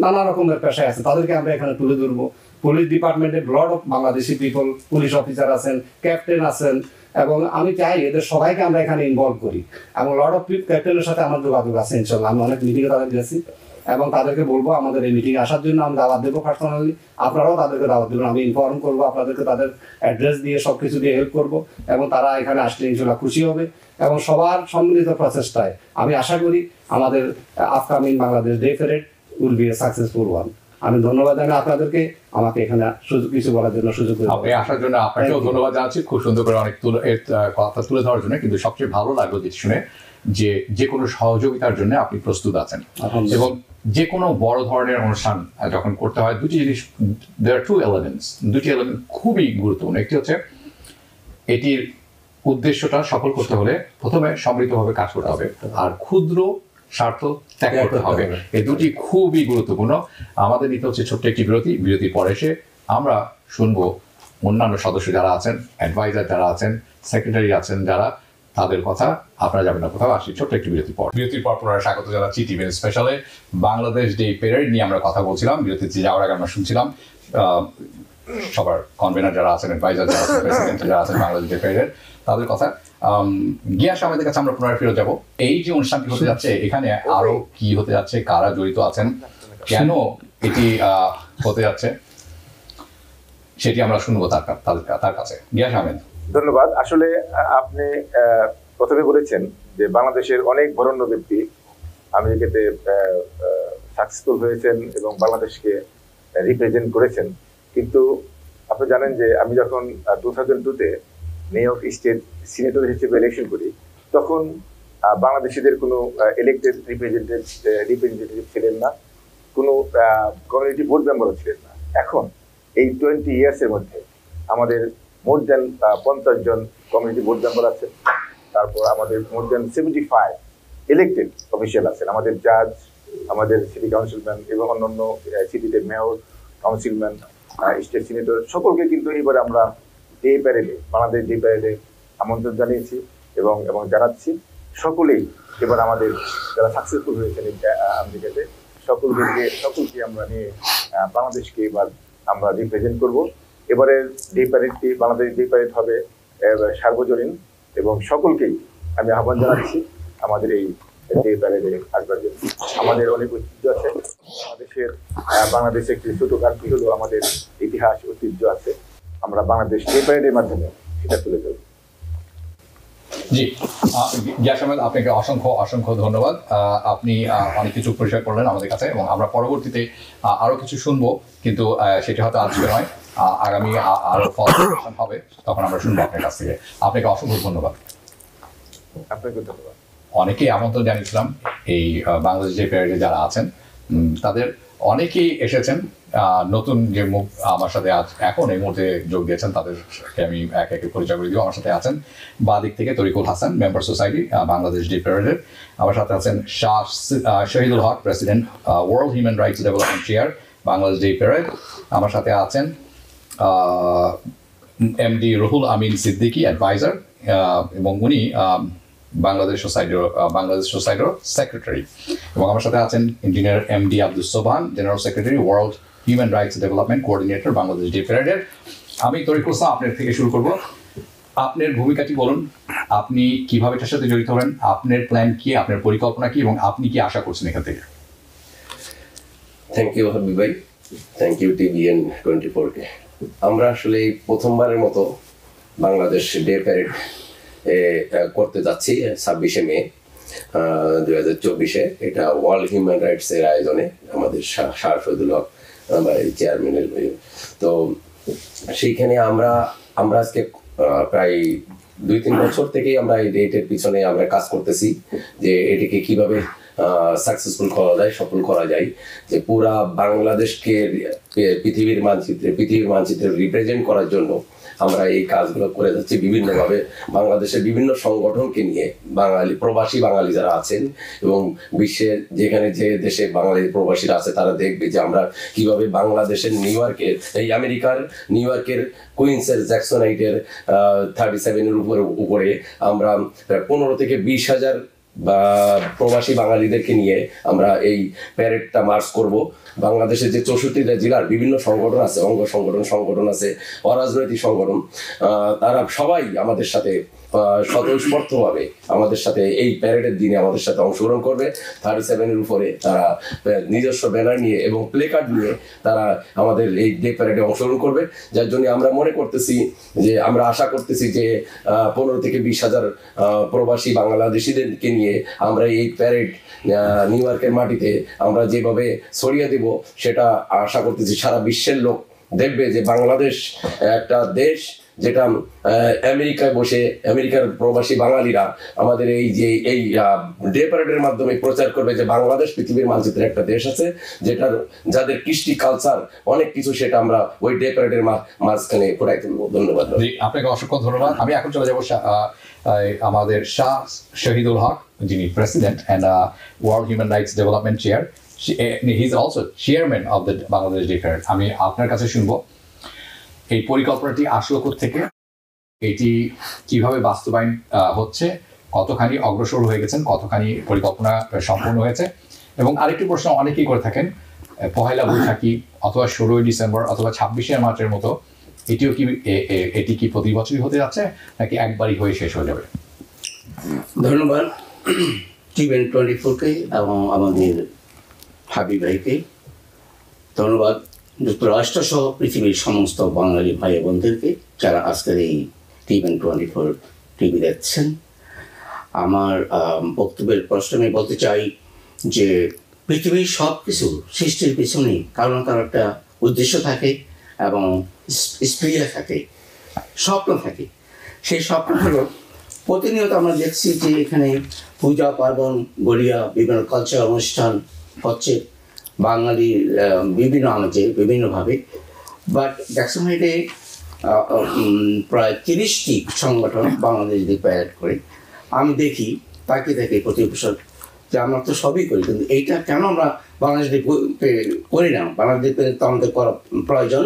S5: নানা রকমের পেশায় আছে, তাদেরকে আমরা এখানে তুলে ধরবো। পুলিশ ডিপার্টমেন্টে lot of Bangladeshi people, police officer আছেন, ক্যাপ্টেন আছেন, এবং আমি চাই এদের সবাইকে আমরা এখানে ইনভলভ করি, এবং লট অফ ক্যাপ্টেনের সাথে আমার যোগাযোগ আছে ইনশাল্লাহ। আমি অনেক মিটিংয়ে তাদের গেছি এবং তাদেরকে বলবো আমাদের এই মিটিংয়ে আসার জন্য আমি দাওয়াত দেবো পার্সোনালি, আপনারাও তাদেরকে দাওয়াত দেবেন, আমি ইনফর্ম করবো আপনাদেরকে, তাদের অ্যাড্রেস দিয়ে সব কিছু দিয়ে হেল্প করবো, এবং তারা এখানে আসলে ইনশাল্লাহ খুশি হবে। এবং সবার সম্মিলিত প্রচেষ্টায় আমি আশা করি আমাদের upcoming Bangladesh day parade will be a successful one. আমি ধন্যবাদ জানাই আপনাদেরকে আমাকে এখানে কিছু বলার জন্য সুযোগ করে
S1: আপনি আসার জন্য আপনাকেও ধন্যবাদ জানাচ্ছি, খুব সুন্দর করে অনেক কথা তুলে ধরার জন্য। কিন্তু সবচেয়ে ভালো লাগলো যেটি শুনে যে কোনো সহযোগিতার জন্য আপনি প্রস্তুত আছেন, এবং যে কোনো বড় ধরনের অনুষ্ঠান যখন করতে হয় দুটি জিনিস, দেয়ার টু এলিমেন্টস, দুটি এলিমেন্ট খুবই গুরুত্বপূর্ণ। একটি হচ্ছে এটির উদ্দেশ্যটা সফল করতে হলে প্রথমে সমৃদ্ধভাবে কাজ করতে হবে, আর ক্ষুদ্র স্বার্থ ত্যাগ করতে হবে। এই দুটি খুবই গুরুত্বপূর্ণ। আমাদের নিতে হচ্ছে ছোট্ট একটি বিরতির পরে এসে আমরা শুনবো অন্যান্য সদস্য যারা আছেন, অ্যাডভাইজার যারা আছেন, সেক্রেটারি আছেন যারা, তাদের কথা। আপনারা যাবেন না কোথাও, আসি ছোট্ট একটি বিরতির পর পুনরায় স্বাগত জানাচ্ছি টিভিএন স্পেশালে। বাংলাদেশ ডে প্যারেড নিয়ে আমরা কথা বলছিলাম। বিরতিতে যাওয়ার আগে আমরা শুনছিলাম সবার কনভেনার যারা আছেন, অ্যাডভাইজার যারা আছেন, প্রেসিডেন্ট যারা আছেন বাংলাদেশ ডে প্যারেডের, তাদের কথা। গিয়াস আমাদের কাছে আমরা পুনরায় ফেরত যাবো। এই যে অনুষ্ঠানটি হতে যাচ্ছে, এখানে আরো কি হতে যাচ্ছে, কারা জড়িত আছেন, কেন এটি হতে যাচ্ছে, সেটি আমরা শুনবো তার কাছে। গিয়াস আহমেদ।
S3: ধন্যবাদ। আসলে আপনি প্রথমে বলেছেন যে বাংলাদেশের অনেক বরেণ্য ব্যক্তি আমেরিকাতে সাকসেসফুল হয়েছেন এবং বাংলাদেশকে রিপ্রেজেন্ট করেছেন, কিন্তু আপনি জানেন যে আমি যখন 2002-তে নিউ ইয়র্ক স্টেট সিনেটর হিসেবে ইলেকশন করি, তখন বাংলাদেশিদের কোনো ইলেক্টেড রিপ্রেজেন্টেটিভ ছিলেন না, কোনো কমিউনিটি বোর্ড মেম্বারও ছিলেন না। এখন এই 20 ইয়ার্সের মধ্যে আমাদের মোর দেন 50 জন কমিউনিটি বোর্ড মেম্বার আছেন, তারপর আমাদের মোর দেন 75 ইলেক্টেড অফিসিয়াল আছেন, আমাদের জাজ, আমাদের সিটি কাউন্সিলম্যান এবং অন্যান্য সিটিতে মেয়র, কাউন্সিলম্যান, স্টেট সিনেটর, সকলকে কিন্তু এইবারে আমরা ডে প্যারেডে, বাংলাদেশ ডে প্যারেডে আমন্ত্রণ জানিয়েছি এবং জানাচ্ছি। সকলেই এবার আমাদের যারা সাকসেসফুল হয়েছেন আমেরিকাতে, সকলকে আমরা নিয়ে বাংলাদেশকে এবার আমরা রিপ্রেজেন্ট করব। এবারের ডে প্যারেডটি, বাংলাদেশ ডে প্যারেড হবে সার্বজনীন, এবং সকলকেই আমি আহ্বান জানাচ্ছি আমাদের এই ডে প্যারেডে আসবার জন্য। আমাদের অনেক ঐতিহ্য আছে বাংলাদেশে একটি ছোট কান্ট্রি হলো, আমাদের ইতিহাস ঐতিহ্য আছে, আমরা বাংলাদেশ ডে প্যারেডের মাধ্যমে সেটা তুলে ধরব।
S1: জি, গিয়াস আহমেদ, আপনাকে অসংখ্য ধন্যবাদ। আপনি অনেক কিছু পরিষ্কার করলেন আমাদের কাছে, এবং আমরা পরবর্তীতে আরো কিছু শুনবো, কিন্তু সেটি হয়তো আজকে নয়, আগামী আরো ফলপ্রসূ হবে, তখন আমরা শুনবো আপনার কাছ থেকে। আপনাকে অসংখ্য ধন্যবাদ।
S3: আপনাকে ধন্যবাদ।
S1: অনেকেই আমন্ত্রণ জানিয়েছিলাম এই বাংলাদেশ ডে প্যারেডে যারা আছেন, তাদের অনেকেই এসেছেন। নতুন যে মুখ আমার সাথে এখন এই মুহূর্তে যোগ দিয়েছেন, তাদেরকে আমি এক একে পরিচয় করে দিব। আমার সাথে আছেন বাঁ দিক থেকে Tarikul Hasan, member society Bangladesh day প্যারেডের। আমার সাথে আছেন Shahidul Haque, president world human rights development chair Bangladesh day parade. আমার সাথে আছেন এমডি রুহুল আমিন সিদ্দিকী, অ্যাডভাইজার, এবং উনি বাংলাদেশ সোসাইটির সেক্রেটারি। এবং আমার সাথে আছেন engineer MD Abdul Sobhan, general secretary, world human rights development coordinator Bangladesh day প্যারেডের। আমি তরিকুল হাসান, আপনার থেকে শুরু করব। আপনার ভূমিকাটি বলুন, আপনি কিভাবে এটার সাথে জড়িত হলেন, আপনার প্ল্যান কি, আপনার পরিকল্পনা কি, এবং আপনি কি আশা করছেন এখান থেকে?
S6: থ্যাংক ইউ হাবিব ভাই, থ্যাংক ইউ টিভিএন 24-কে। আমরা আসলে প্রথমবারের মতো বাংলাদেশ ডে প্যারেড করতে যাচ্ছি 26শে মে 2024-এ। এটা ওয়ার্ল্ড হিউম্যান রাইটস এর আয়োজনে, আমাদের শাহ শহীদুল হক চেয়ারম্যানের। তো সেইখানে আমরা আজকে প্রায় 2-3 বছর থেকেই আমরা এই ডেটের পিছনে আমরা কাজ করতেছি, যে এটিকে কিভাবে সাকসেসফুল করা যায়, সফল করা যায়, যে পুরা বাংলাদেশকে পৃথিবীর মানচিত্রে রিপ্রেজেন্ট করার জন্য আমরা এই কাজগুলো করে যাচ্ছি বিভিন্নভাবে বাংলাদেশের বিভিন্ন সংগঠনকে নিয়ে, বাঙালি প্রবাসী বাঙালি যারা আছেন এবং বিশ্বের যেখানে যে দেশে বাঙালি প্রবাসীরা আছে তারা দেখবে যে আমরা কিভাবে বাংলাদেশের নিউ ইয়র্কের কুইন্সের জ্যাকসনাইটের 37-এর উপরে আমরা প্রায় 15 থেকে 20,000 বা প্রবাসী বাঙালিদেরকে নিয়ে আমরা এই প্যারেডটা মার্চ করব। বাংলাদেশের যে 64টা জেলার বিভিন্ন সংগঠন আছে, অঙ্গ সংগঠন আছে, অরাজনৈতিক সংগঠন, তারা সবাই আমাদের সাথে স্বতঃস্ফূর্তভাবে আমাদের সাথে এই প্যারেডের দিনে আমাদের সাথে অংশগ্রহণ করবে। 37-এর উপরে তারা নিজস্ব ব্যানার নিয়ে এবং প্লে কার্ড নিয়ে তারা আমাদের এই ডে প্যারেডে অংশগ্রহণ করবে, যার জন্য আমরা মনে করতেছি যে আমরা আশা করতেছি যে 15 থেকে 20,000 প্রবাসী বাংলাদেশিদেরকে নিয়ে আমরা এই প্যারেড নিউ ইয়র্কের মাটিতে আমরা যেভাবে ছড়িয়ে দেব সেটা আশা করতেছি সারা বিশ্বের লোক দেখবে যে বাংলাদেশ একটা দেশ যেটা আমেরিকায় বসে আমেরিকার প্রবাসী বাঙালিরা আমাদের এই ডে প্যারেডের মাধ্যমে প্রচার করবে যে বাংলাদেশ পৃথিবীর মানচিত্রে একটা দেশ আছে যাদের কৃষ্টি কালচার অনেক কিছু, সেটা আমরা ওই ডে প্যারেডের মাঝখানে ফুটাই তুলবো। ধন্যবাদ।
S7: ধন্যবাদ টিভেন 24কে এবং আমাদের হাবিব ভাইকে ধন্যবাদ, যুক্তরাষ্ট্র সহ পৃথিবীর সমস্ত বাঙালি ভাই বোনদেরকে যারা আজকের এই টিভেন 24 টিভি দেখছেন। আমার বক্তব্যের প্রশ্নে বলতে চাই যে পৃথিবীর সব কিছু সৃষ্টির পিছনে কারণ একটা উদ্দেশ্য থাকে এবং স্প্রিয়া থাকে, স্বপ্ন থাকে। সেই স্বপ্ন হলো প্রতিনিয়ত আমরা দেখছি যে এখানে পূজা পার্বণ গড়িয়া বিভিন্ন কালচার অনুষ্ঠান হচ্ছে বাঙালির বিভিন্ন আমেজে বিভিন্নভাবে। বাট জ্যাকসনহাইটে প্রায় 30টি সংগঠন বাংলাদেশ দিয়ে প্যারেড করে। আমি দেখি তাকে প্রতি বছর যে আমরা তো সবই করি, কিন্তু এইটা কেন আমরা বাংলাদেশ করি না? বাংলাদেশ তো আমাদের করা প্রয়োজন।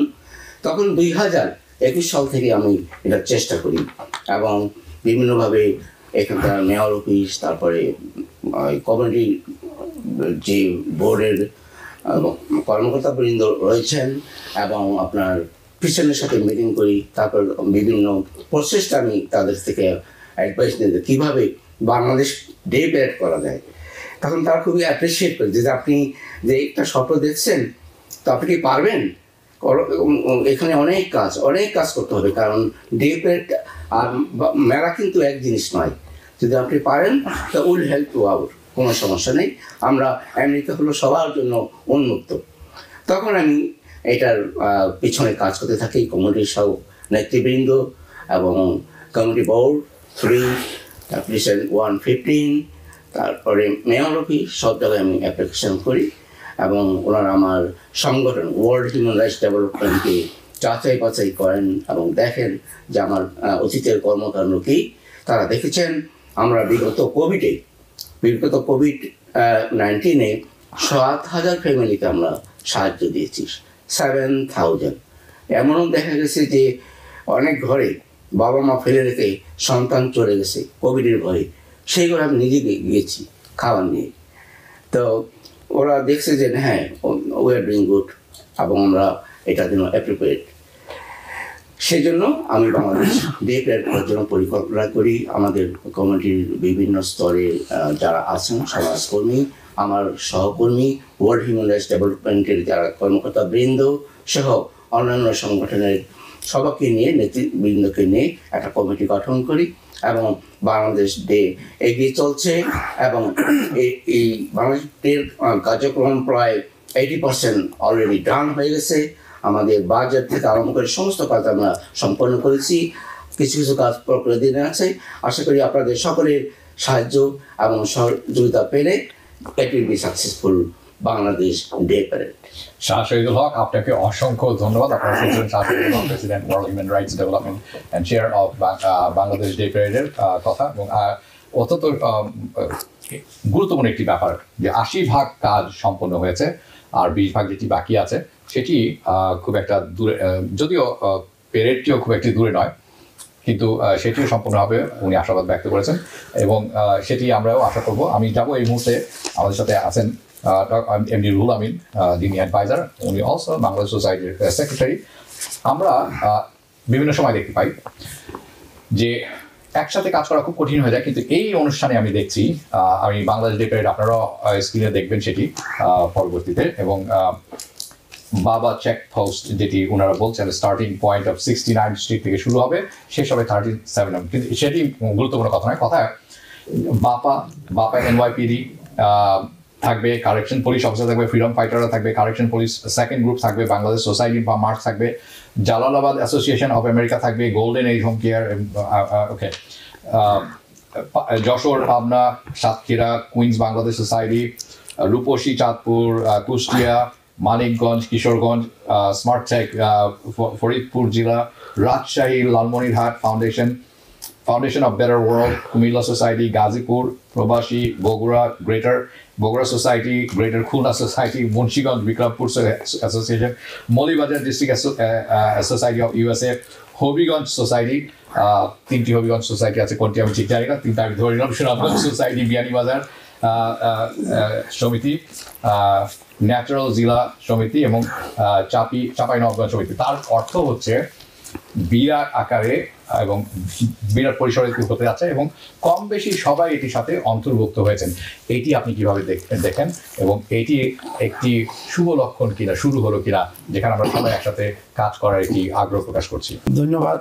S7: তখন 2021 সাল থেকে আমি এটা চেষ্টা করি এবং বিভিন্নভাবে এখানকার মেয়র অফিস, তারপরে কমিউনিটি যে বোর্ডের কর্মকর্তাবৃন্দ রয়েছেন এবং আপনার ক্রিশ্চানের সাথে মিটিং করি। তারপর বিভিন্ন প্রসেসটা আমি তাদের থেকে অ্যাডভাইস নিতে কীভাবে বাংলাদেশ ডে প্যারেড করা যায়। তখন তারা খুবই অ্যাপ্রিসিয়েট করে যে আপনি যে একটা স্বপ্ন দেখছেন, তো আপনি কি পারবেন? এখানে অনেক কাজ করতে হবে, কারণ ডে প্যারেড আর মেলা কিন্তু এক জিনিস নয়। যদি আপনি পারেন তো উইল হেল্প টু আউট, কোনো সমস্যা নেই। আমরা আমেরিকা হলো সবার জন্য উন্মুক্ত। তখন আমি এটার পিছনে কাজ করতে থাকি, কমিউনিটির সব নেতৃবৃন্দ এবং কমিউনিটি বোর্ড 3, তারপরে 115, তারপরে মেয়র অফিস, সব জায়গায় আমি অ্যাপ্লিকেশন করি এবং ওনারা আমার সংগঠন ওয়ার্ল্ড হিউম্যান রাইটস ডেভেলপমেন্টকে যাচাই বাছাই করেন এবং দেখেন যে আমার অতীতের কর্মকাণ্ড কী। তারা দেখেছেন আমরা বিগত কোভিড-19-এ 7,000 ফ্যামিলিকে আমরা সাহায্য দিয়েছি, 7,000। এমনও দেখা গেছে যে অনেক ঘরে বাবা মা ফেলে রেখে সন্তান চলে গেছে কোভিডের ভয়ে, সেই ঘরে আমি নিজে গিয়েছি খাবার নিয়ে। তো ওরা দেখছে যে হ্যাঁ উই আর ডুইং গুড এবং আমরা এটার জন্য অ্যাপ্রোপ্রিয়েট। সেই জন্য আমি বাংলাদেশ ডে প্যারেড করার জন্য পরিকল্পনা করি। আমাদের কমিউনিটির বিভিন্ন স্তরে যারা আছেন, সমাজকর্মী, আমার সহকর্মী, ওয়ার্ল্ড হিউম্যান রাইটস ডেভেলপমেন্টের যারা কর্মকর্তাবৃন্দ সহ অন্যান্য সংগঠনের সবাইকে নিয়ে, নেতৃবৃন্দকে নিয়ে একটা কমিটি গঠন করি এবং বাংলাদেশ ডে এগিয়ে চলছে এবং এই বাংলাদেশ ডের কার্যক্রম প্রায় 80% অলরেডি ডান হয়ে গেছে। আমাদের বাজেট থেকে আরম্ভ করে সমস্ত কাজ আমরা সম্পন্ন করেছি। কিছু কাজ প্রক্রিয়াধীন আছে। আশা করি আপনাদের সকলের সাহায্য এবং সহযোগিতা পেলে it will be successful Bangladesh day parade.
S1: Shah Shahidul Haque, আপনাকে অসংখ্য ধন্যবাদ। আপনারা শুনছিলেন Shah Shahidul Haque, president world human rights development and chair of Bangladesh day প্যারেডের কথা। এবং অত্যন্ত গুরুত্বপূর্ণ একটি ব্যাপার যে 80% কাজ সম্পন্ন হয়েছে, আর 20% যেটি বাকি আছে সেটি খুব একটা দূরে, যদিও প্যারেডটিও খুব একটি দূরে নয়, কিন্তু সেটিও সম্পূর্ণ হবে উনি আশাবাদ ব্যক্ত করেছেন, এবং সেটি আমরাও আশা করব। আমি যাব, এই মুহূর্তে আমাদের সাথে আছেন এমডি রুহুল আমিন, যিনি অ্যাডভাইজার, উনি অলসো বাংলাদেশ সোসাইটির সেক্রেটারি। আমরা বিভিন্ন সময় দেখতে পাই যে একসাথে কাজ করা খুব কঠিন হয়ে যায়, কিন্তু এই অনুষ্ঠানে আমি দেখছি, আমি বাংলাদেশ ডে প্যারেড, আপনারাও স্ক্রিনে দেখবেন সেটি পরবর্তীতে, এবং বাবা চেক পোস্ট যেটি ওনারা বলছেন স্টার্টিং পয়েন্ট অফ 69 স্ট্রিট থেকে শুরু হবে, শেষ হবে 37, কিন্তু সেটি গুরুত্বপূর্ণ কথা নয়। কথা বাপা এনওয়াইপিডি থাকবে, কারেকশন পুলিশ অফিসার থাকবে, ফ্রিডম ফাইটাররা থাকবে, কারেকশন পুলিশ সেকেন্ড গ্রুপ থাকবে, বাংলাদেশ সোসাইটি বা মার্চ থাকবে, জালালাবাদ অ্যাসোসিয়েশন অফ আমেরিকা থাকবে, golden age home care, okay, Jessore, Pabna, Satkhira, Queens Bangladesh society, Rupshi, Chandpur, Kushtia, Manikganj, Kishoreganj, smart tech, Faridpur জেলা, Rajshahi, Lalmonirhat foundation of better world, Comilla society, Gazipur, প্রবাসী, Bogura, greater Bogura society, greater Khulna society, Munshiganj Bikrampur association, Moulvibazar district society of USA, Habiganj society, 3টি Habiganj society আছে, কোনটি আমি ঠিক জানি না, 3টা আমি ধরে নিলাম, সুনামগঞ্জ সোসাইটি, বিয়ানীবাজার সমিতি, ন্যাচারাল জিলা সমিতি, এবং চাঁপাইনবাবগঞ্জ সমিতি। তার অর্থ হচ্ছে বিরাট আকারে এবং বিরাট পরিসরে হতে যাচ্ছে, এবং কম বেশি সবাই এটির সাথে অন্তর্ভুক্ত হয়েছেন। এইটি আপনি কিভাবে দেখেন, এবং এইটি একটি শুভ লক্ষণ কিনা, শুরু হলো কিনা, যেখানে আমরা সবাই একসাথে কাজ করার একটি আগ্রহ প্রকাশ করছি।
S8: ধন্যবাদ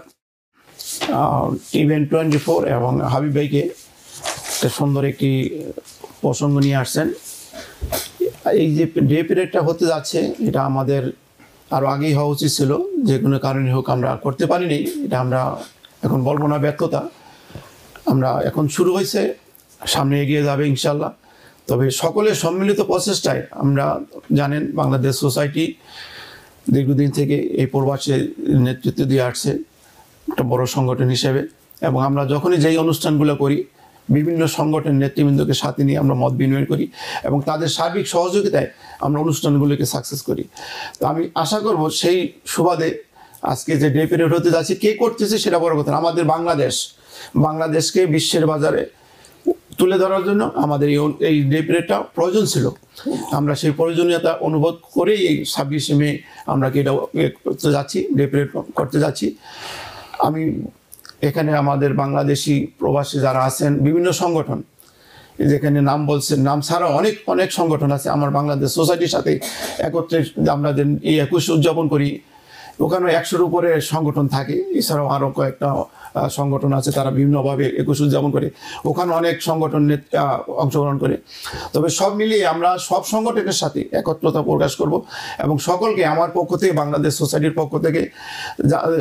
S8: টিভিএন 24 এবং হাবিব ভাইকে সুন্দর একটি প্রসঙ্গ নিয়ে আসছেন। এই যে ডে পিরিয়ডটা হতে যাচ্ছে, এটা আমাদের আরও আগেই হওয়া উচিত ছিল, যে কোনো কারণে হোক আমরা করতে পারিনি, এটা আমরা এখন বলবো না ব্যর্থতা, আমরা এখন শুরু হয়েছে, সামনে এগিয়ে যাবে ইনশাল্লাহ। তবে সকলের সম্মিলিত প্রচেষ্টায়, আমরা জানেন বাংলাদেশ সোসাইটি দীর্ঘদিন থেকে এই প্রবাসে নেতৃত্ব দিয়ে আসছে একটা বড় সংগঠন হিসেবে, এবং আমরা যখনই যেই অনুষ্ঠানগুলো করি বিভিন্ন সংগঠনের নেতৃবৃন্দকে সাথে নিয়ে আমরা মত বিনিময় করি, এবং তাদের সার্বিক সহযোগিতায় আমরা অনুষ্ঠানগুলোকে সাকসেস করি। তো আমি আশা করব সেই সুবাদে আজকে যে ডে পিরিয়ড হতে যাচ্ছে, কে করতেছে সেটা বড় কথা, আমাদের বাংলাদেশকে বিশ্বের বাজারে তুলে ধরার জন্য আমাদের এই ডে পিরিয়ডটা প্রয়োজন ছিল। আমরা সেই প্রয়োজনীয়তা অনুভব করেই এই 26 মে আমরা কি এটা করতে যাচ্ছি, ডে পিরিয়ড করতে যাচ্ছি। আমি এখানে আমাদের বাংলাদেশি প্রবাসী যারা আছেন, বিভিন্ন সংগঠন, যেখানে নাম বলছেন, নাম ছাড়াও অনেক সংগঠন আছে, আমার বাংলাদেশ সোসাইটির সাথে একত্রে আমরা এই 21 উদযাপন করি, ওখানে 100-এর উপরে সংগঠন থাকে, এছাড়াও আরও কয়েকটা সংগঠন আছে, তারা বিভিন্নভাবে 21 উদযাপন করে, ওখানে অনেক সংগঠন অংশগ্রহণ করে। তবে সব মিলিয়ে আমরা সব সংগঠনের সাথে একত্রতা প্রকাশ করব, এবং সকলকে আমার পক্ষ থেকে, বাংলাদেশ সোসাইটির পক্ষ থেকে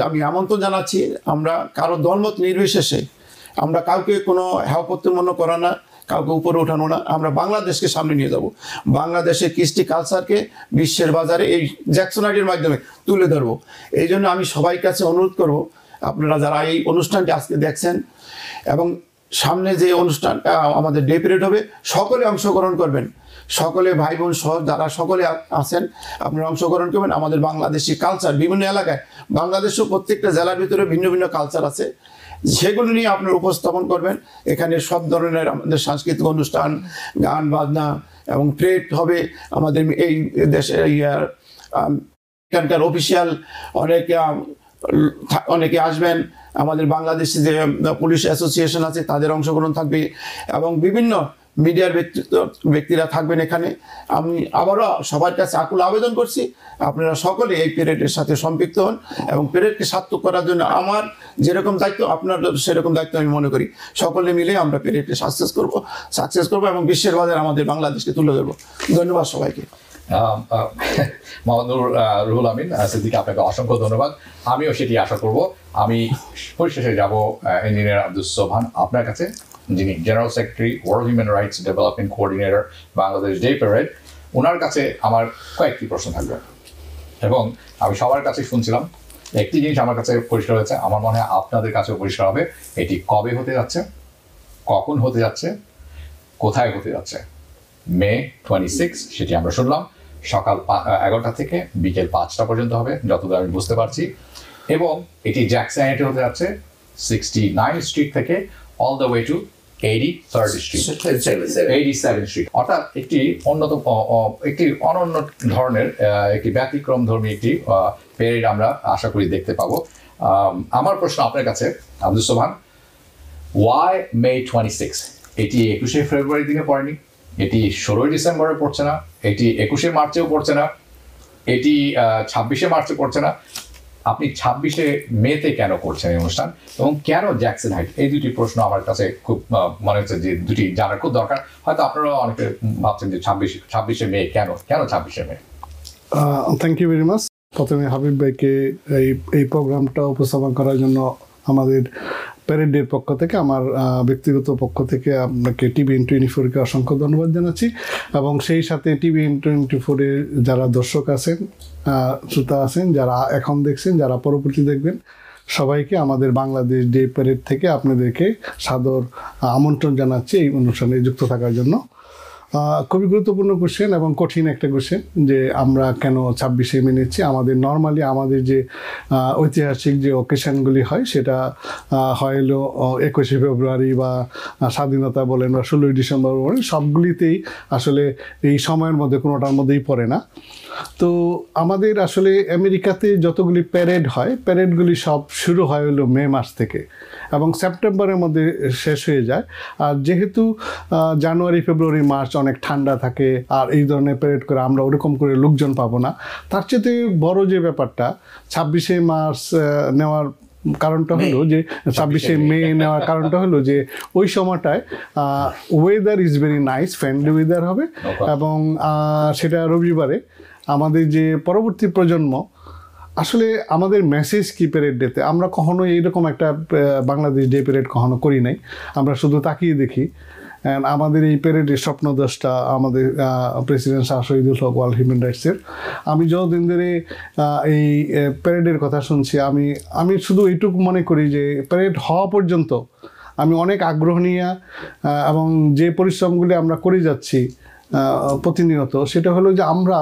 S8: আমি আমন্ত্রণ জানাচ্ছি, আমরা কারো দলমত নির্বিশেষে, আমরা কাউকে কোনো হেয়প্রতিপন্ন করা না, কাউকে উপরে ওঠানো না, আমরা বাংলাদেশকে সামনে নিয়ে যাব, বাংলাদেশের কৃষ্টি কালচারকে বিশ্বের বাজারে এই জ্যাকসন আইডির মাধ্যমে তুলে ধরবো। এই জন্য আমি সবাই কাছে অনুরোধ করব, আপনারা যারা এই অনুষ্ঠানটি আজকে দেখছেন এবং সামনে যে অনুষ্ঠান আমাদের ডে পিরিয়ড হবে, সকলে অংশগ্রহণ করবেন, সকলে ভাই বোন সহ যারা সকলে আছেন আপনারা অংশগ্রহণ করবেন। আমাদের বাংলাদেশি কালচার বিভিন্ন এলাকায়, বাংলাদেশেও প্রত্যেকটা জেলার ভিতরে ভিন্ন ভিন্ন কালচার আছে, সেগুলো নিয়ে আপনারা উপস্থাপন করবেন। এখানে সব ধরনের আমাদের সাংস্কৃতিক অনুষ্ঠান, গান বাজনা এবং ট্রেড হবে। আমাদের এই দেশে এখানকার অফিসিয়াল অনেকে আসবেন, আমাদের বাংলাদেশি যে পুলিশ অ্যাসোসিয়েশন আছে তাদের অংশগ্রহণ থাকবে, এবং বিভিন্ন মিডিয়ার ব্যক্তিরা থাকবেন এখানে। আমি আবারও সবার কাছে আকুল আবেদন করছি, আপনারা সকলে এই পিরিয়ডের সাথে সম্পৃক্ত হন, এবং পিরিয়ডকে সার্থক করার জন্য আমার যেরকম দায়িত্ব, আপনার সেরকম দায়িত্ব আমি মনে করি। সকলে মিলে আমরা পিরিয়ডকে সাকসেস করবো এবং বিশ্বের বাজারে আমাদের বাংলাদেশকে তুলে ধরবো। ধন্যবাদ সবাইকে।
S1: মোহাম্মদ রুহুল আমিন সিদ্দিক, আপনাকে অসংখ্য ধন্যবাদ। আমিও সেটি আশা করব। আমি পরিশেষে যাব ইঞ্জিনিয়ার আব্দুস সোবহান আপনার কাছে, যিনি general secretary, world human rights development coordinator, Bangladesh day parade. ওনার কাছে আমার কয়েকটি প্রশ্ন থাকবে এবং আমি সবার কাছে শুনছিলাম। একটি জিনিস আমার কাছে পরিষ্কার হয়েছে, আমার মনে হয় আপনাদের কাছেও পরিষ্কার হবে, এটি কবে হতে যাচ্ছে, কখন হতে যাচ্ছে, কোথায় হতে যাচ্ছে। মে 26 সেটি আমরা শুনলাম, সকাল 11টা থেকে বিকেল 5টা পর্যন্ত হবে যতদূর আমি বুঝতে পারছি, এবং এটি জ্যাকসন হাইটে হতে যাচ্ছে 69 স্ট্রিট থেকে all the way to 83rd street, 87 street. অর্থাৎ একটি একটি অনন্য ধরনের একটি ব্যতিক্রম ধর্মী একটি প্যারেড আমরা আশা করি দেখতে পাবো। আমার প্রশ্ন আপনার কাছে আব্দুস সোবহান, ওয়াই মে 26? এটি 21শে ফেব্রুয়ারি দিনে পড়েনি, এটি 16ই ডিসেম্বরে পড়ছে না, এটি 21শে মার্চেও পড়ছে না, এটি 26শে মার্চে পড়ছে না, আপনি 26শে মেতে কেন করছেন এই অনুষ্ঠান এবং কেন জ্যাকসন হাইট? এই দুটি প্রশ্ন আমার কাছে খুব মনে হচ্ছে যে দুটি জানার খুব দরকার। হয়তো আপনারা অনেকে ভাবছেন যে 26শে মে কেন 26শে May?
S9: Thank you very much. প্রথমে হাবিব ভাইকে এই প্রোগ্রামটা উপস্থাপন করার জন্য আমাদের প্যারেডের পক্ষ থেকে, আমার ব্যক্তিগত পক্ষ থেকে আপনাকে TVN 24-কে অসংখ্য ধন্যবাদ জানাচ্ছি এবং সেই সাথে TVN 24-এর যারা দর্শক আছেন, শ্রোতা আছেন, যারা এখন দেখছেন, যারা পরবর্তী দেখবেন, সবাইকে আমাদের বাংলাদেশ ডে প্যারেড থেকে আপনাদেরকে সাদর আমন্ত্রণ জানাচ্ছি এই অনুষ্ঠানে যুক্ত থাকার জন্য। খুবই গুরুত্বপূর্ণ কোশ্চেন এবং কঠিন একটা কোশ্চেন যে আমরা কেন 26শে মেনেছি। আমাদের নর্মালি আমাদের যে ঐতিহাসিক যে অকেশনগুলি হয় সেটা হলো 21শে ফেব্রুয়ারি বা স্বাধীনতা বলেন বা 16ই ডিসেম্বর বলেন, সবগুলিতেই আসলে এই সময়ের মধ্যে কোনোটার মধ্যেই পড়ে না। তো আমাদের আসলে আমেরিকাতে যতগুলি প্যারেড হয়, প্যারেডগুলি সব শুরু হয় হলো মে মাস থেকে এবং সেপ্টেম্বরের মধ্যে শেষ হয়ে যায়। আর যেহেতু জানুয়ারি, ফেব্রুয়ারি, মার্চ অনেক ঠান্ডা থাকে আর এই ধরনের প্যারেড করে আমরা ওরকম করে লোকজন পাবো না, তার চেয়ে বড় যে ব্যাপারটা 26শে মার্চ নেওয়ার কারণটা হলো যে 26শে মে নেওয়ার কারণটা হলো যে ওই সময়টায় weather is very nice, friendly weather হবে এবং সেটা রবিবারে আমাদের যে পরবর্তী প্রজন্ম আসলে আমাদের মেসেজ কি প্যারেড ডেতে, আমরা কখনো এইরকম একটা বাংলাদেশ ডে প্যারেড কখনো করি নাই, আমরা শুধু তাকিয়ে দেখি। আমাদের এই প্যারেডের স্বপ্নদ্রষ্টা আমাদের প্রেসিডেন্ট শাহ শহীদুল হক ওয়ার্ল্ড হিউম্যান রাইটসের। আমি যতদিন ধরে এই প্যারেডের কথা শুনছি, আমি শুধু এইটুকু মনে করি যে প্যারেড হওয়া পর্যন্ত আমি অনেক আগ্রহ নিয়ে এবং যে পরিশ্রমগুলি আমরা করে যাচ্ছি প্রতিনিয়ত, সেটা হলো যে আমরা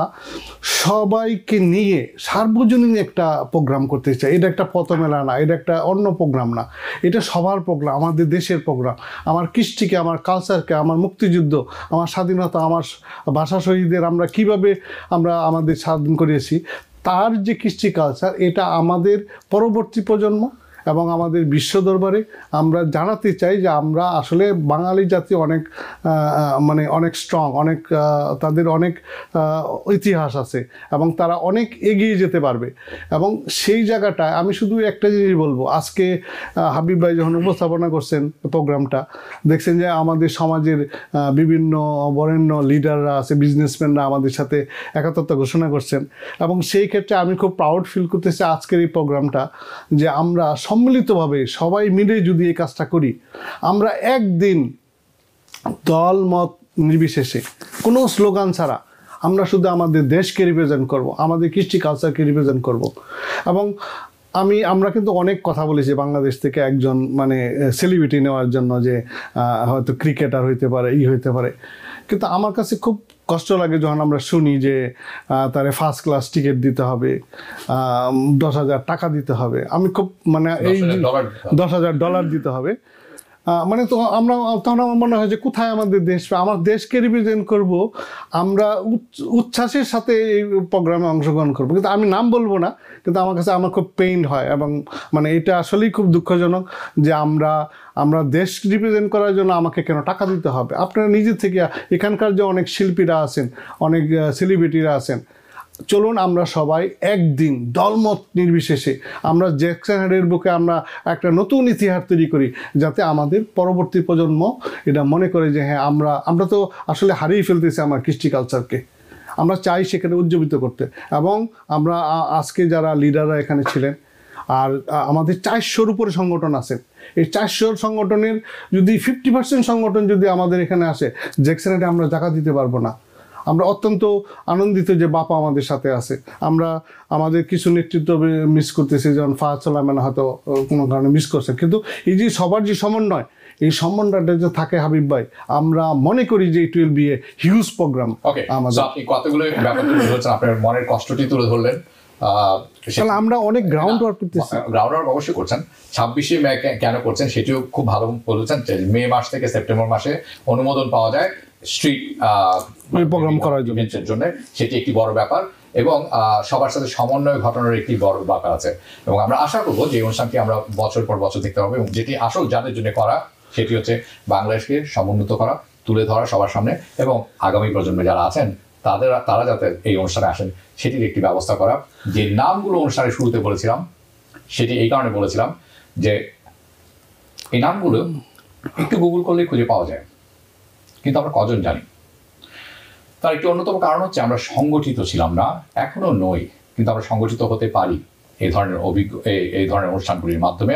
S9: সবাইকে নিয়ে সার্বজনীন একটা প্রোগ্রাম করতে চাই। এটা একটা পথমেলা না, এটা একটা অন্য প্রোগ্রাম না, এটা সবার প্রোগ্রাম, আমাদের দেশের প্রোগ্রাম। আমার কৃষ্টিকে, আমার কালচারকে, আমার মুক্তিযুদ্ধ, আমার স্বাধীনতা, আমার ভাষা শহীদদের আমরা কিভাবে আমরা আমাদের স্বাধীন করেছি, তার যে কৃষ্টি কালচার, এটা আমাদের পরবর্তী প্রজন্ম এবং আমাদের বিশ্ব দরবারে আমরা জানাতে চাই যে আমরা আসলে বাঙালি জাতি অনেক অনেক স্ট্রং, অনেক তাদের অনেক ইতিহাস আছে এবং তারা অনেক এগিয়ে যেতে পারবে। এবং সেই জায়গাটায় আমি শুধু একটা জিনিস বলবো, আজকে হাবিব ভাই যখন উপস্থাপনা করছেন প্রোগ্রামটা, দেখছেন যে আমাদের সমাজের বিভিন্ন বরেণ্য লিডাররা আছে, বিজনেসম্যানরা আমাদের সাথে একাত্মতা ঘোষণা করছেন এবং সেই ক্ষেত্রে আমি খুব প্রাউড ফিল করতেছি আজকের এই প্রোগ্রামটা যে আমরা সম্মিলিতভাবে সবাই মিলে যদি এই কাজটা করি, আমরা একদিন দল মত নির্বিশেষে কোনো স্লোগান ছাড়া আমরা শুধু আমাদের দেশকে রিপ্রেজেন্ট করব, আমাদের কৃষ্টি কালচারকে রিপ্রেজেন্ট করব। এবং আমরা কিন্তু অনেক কথা বলেছি বাংলাদেশ থেকে একজন সেলিব্রিটি নেওয়ার জন্য, যে হয়তো ক্রিকেটার হইতে পারে, হইতে পারে, কিন্তু আমার কাছে খুব কষ্ট লাগে যখন আমরা শুনি যে তারে ফার্স্ট ক্লাস টিকিট দিতে হবে, 10,000 টাকা দিতে হবে, আমি খুব এই $10,000 দিতে হবে, তো তখন আমার মনে হয় যে কোথায় আমাদের দেশ, আমার দেশকে রিপ্রেজেন্ট করব, আমরা উচ্ছ্বাসের সাথে এই প্রোগ্রামে অংশগ্রহণ করব, কিন্তু আমি নাম বলবো না, কিন্তু আমার কাছে আমার খুব পেইন হয় এবং এটা আসলেই খুব দুঃখজনক যে আমরা দেশ রিপ্রেজেন্ট করার জন্য আমাকে কেন টাকা দিতে হবে। আপনারা নিজে থেকে এখানকার যে অনেক শিল্পীরা আছেন, অনেক সেলিব্রিটিরা আছেন, চলুন আমরা সবাই একদিন দলমত নির্বিশেষে আমরা জ্যাকসন হাইটের বুকে আমরা একটা নতুন ইতিহাস তৈরি করি, যাতে আমাদের পরবর্তী প্রজন্ম এটা মনে করে যে হ্যাঁ আমরা তো আসলে হারিয়ে ফেলতেছি আমার কৃষ্টি কালচারকে, আমরা চাই সেখানে উজ্জীবিত করতে। এবং আমরা আজকে যারা লিডাররা এখানে ছিলেন, আর আমাদের 400-র উপরে সংগঠন আছে, এই 400 সংগঠনের যদি 50% সংগঠন যদি আমাদের এখানে আসে, জ্যাকসন হাইটে আমরা জায়গা দিতে পারবো না। আমরা অত্যন্ত আনন্দিত যে বাপা আমাদের সাথে আছে। আমরা আমাদের কিছু নেতৃত্ব মিস করতেছি, যেমন ফাহাদ সালামান হয়তো কোনো কারণে মিস করছে, কিন্তু এই যে সবার যে সমন্বয়, এই সমন্বয়টা যে থাকে হাবিব ভাই, আমরা মনে করি যে it will be a huge program.
S1: Okay, আপনি কতগুলো ব্যাপার তুলে ধরছেন, আপনার মনের কষ্টটি তুলে ধরলেন।
S9: আমরা অনেক গ্রাউন্ড ওয়ার্ক করতেছি।
S1: গ্রাউন্ড ওয়ার্ক অবশ্যই করছেন। 26শে মে কেন করছেন সেটিও খুব ভালো বলেছেন। মে মাস থেকে সেপ্টেম্বর মাসে অনুমোদন পাওয়া যায় স্ট্রিট
S9: প্রোগ্রাম করার
S1: জন্য, সেটি একটি বড় ব্যাপার এবং সবার সাথে সমন্বয় ঘটানোর একটি বড় ব্যাপার আছে। এবং আমরা আশা করবো যে অনুষ্ঠানটি আমরা বছর পর বছর দেখতে পাবো, এবং যেটি আসল যাদের জন্য করা সেটি হচ্ছে বাংলাদেশকে সমুন্নত করা, তুলে ধরা সবার সামনে, এবং আগামী প্রজন্মে যারা আছেন তারা যাতে এই অনুষ্ঠানে আসেন সেটির একটি ব্যবস্থা করা। যে নামগুলো অনুষ্ঠানের শুরুতে বলেছিলাম সেটি এই কারণে বলেছিলাম যে এই নামগুলো একটু গুগল করলে খুঁজে পাওয়া যায়, কিন্তু আমরা কজন জানি। তার একটি অন্যতম কারণ হচ্ছে আমরা সংগঠিত ছিলাম না, এখনো নই, কিন্তু আমরা সংগঠিত হতে পারি এই ধরনের এই ধরনের অনুষ্ঠানগুলির মাধ্যমে।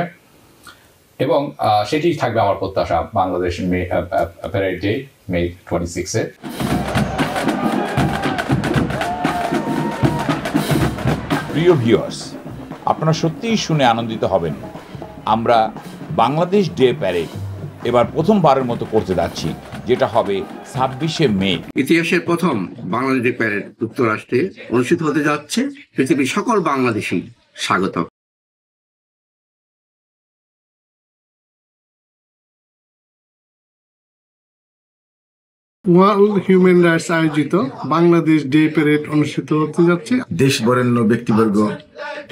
S1: এবং সেটি থাকবে আমার প্রত্যাশা বাংলাদেশ প্যারেড ডে মে 26-এ।
S2: প্রিয় ভিউয়ার্স, আপনারা সত্যিই শুনে আনন্দিত হবেন। আমরা বাংলাদেশ ডে প্যারেড এবার প্রথমবারের মতো করতে যাচ্ছি, যেটা হবে 26শে মে।
S10: ইতিহাসের প্রথম বাংলাদেশ ডে প্যারেড যুক্তরাষ্ট্রে অনুষ্ঠিত হতে যাচ্ছে। পৃথিবীর সকল বাংলাদেশি স্বাগত।
S9: ওয়ার্ল্ড হিউম্যান রাইটস আয়োজিত বাংলাদেশ ডে প্যারেড অনুষ্ঠিত হতে যাচ্ছে।
S3: দেশ বরেণ্য ব্যক্তিবর্গ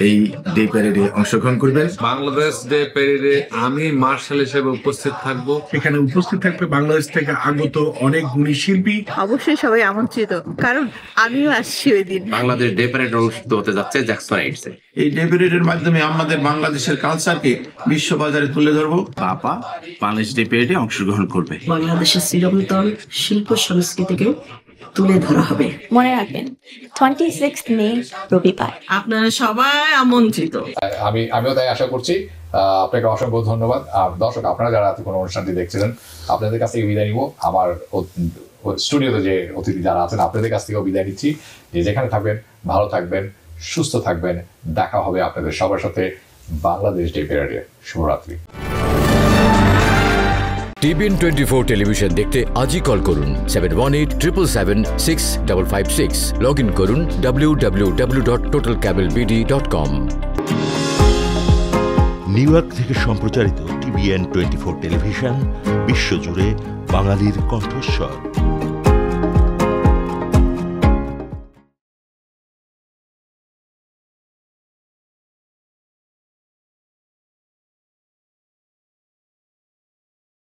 S3: এই ডে প্যারেডে অংশগ্রহণ করবেন।
S4: বাংলাদেশ ডে প্যারেডে আমি মার্শাল হিসেবে উপস্থিত থাকব।
S11: এখানে উপস্থিত থাকবে বাংলাদেশ থেকে আগত অনেক গুণী শিল্পী।
S12: অবশ্যই সবাই আমন্ত্রিত, কারণ আমিও আসছি ওই দিন।
S10: বাংলাদেশ ডে প্যারেড অনুষ্ঠিত হতে যাচ্ছে জ্যাকসন হাইটসে।
S8: এই ডে প্যারেডের মাধ্যমে আমাদের বাংলাদেশের কালচারকে বিশ্ববাজারে তুলে ধরবো।
S10: বাবা বাংলাদেশ ডে প্যারেডে অংশগ্রহণ করবে।
S12: বাংলাদেশের চিরন্তন শিল্প সংস্কৃতিকে তুলে ধরা হবে।
S13: মনে রাখবেন 26 মে রবিবার।
S12: আপনারা সবাই আমন্ত্রিত।
S1: আমিও তাই আশা করছি। আপনাকে অসংখ্য ধন্যবাদ। আর দর্শক, আপনারা যারা কোনো অনুষ্ঠানটি দেখছিলেন, আপনাদের কাছ থেকে বিদায় নিব। আমার স্টুডিওতে যে অতিথি যারা আছেন, আপনাদের কাছ থেকেও বিদায় নিচ্ছি। যে যেখানে থাকবেন ভালো থাকবেন, সুস্থ থাকবেন। দেখা হবে আপনাদের সবার সাথে বাংলাদেশ ডে প্যারেডে। শুভরাত্রি।
S14: TBN 24 টেলিভিশন দেখতে আজই কল করুন 7187776556। লগ ইন করুন www.totalcablebd.com।
S15: নিউ ইয়র্ক থেকে সম্প্রচারিত TBN 24 টেলিভিশন বিশ্বজুড়ে বাঙালির কণ্ঠস্বর।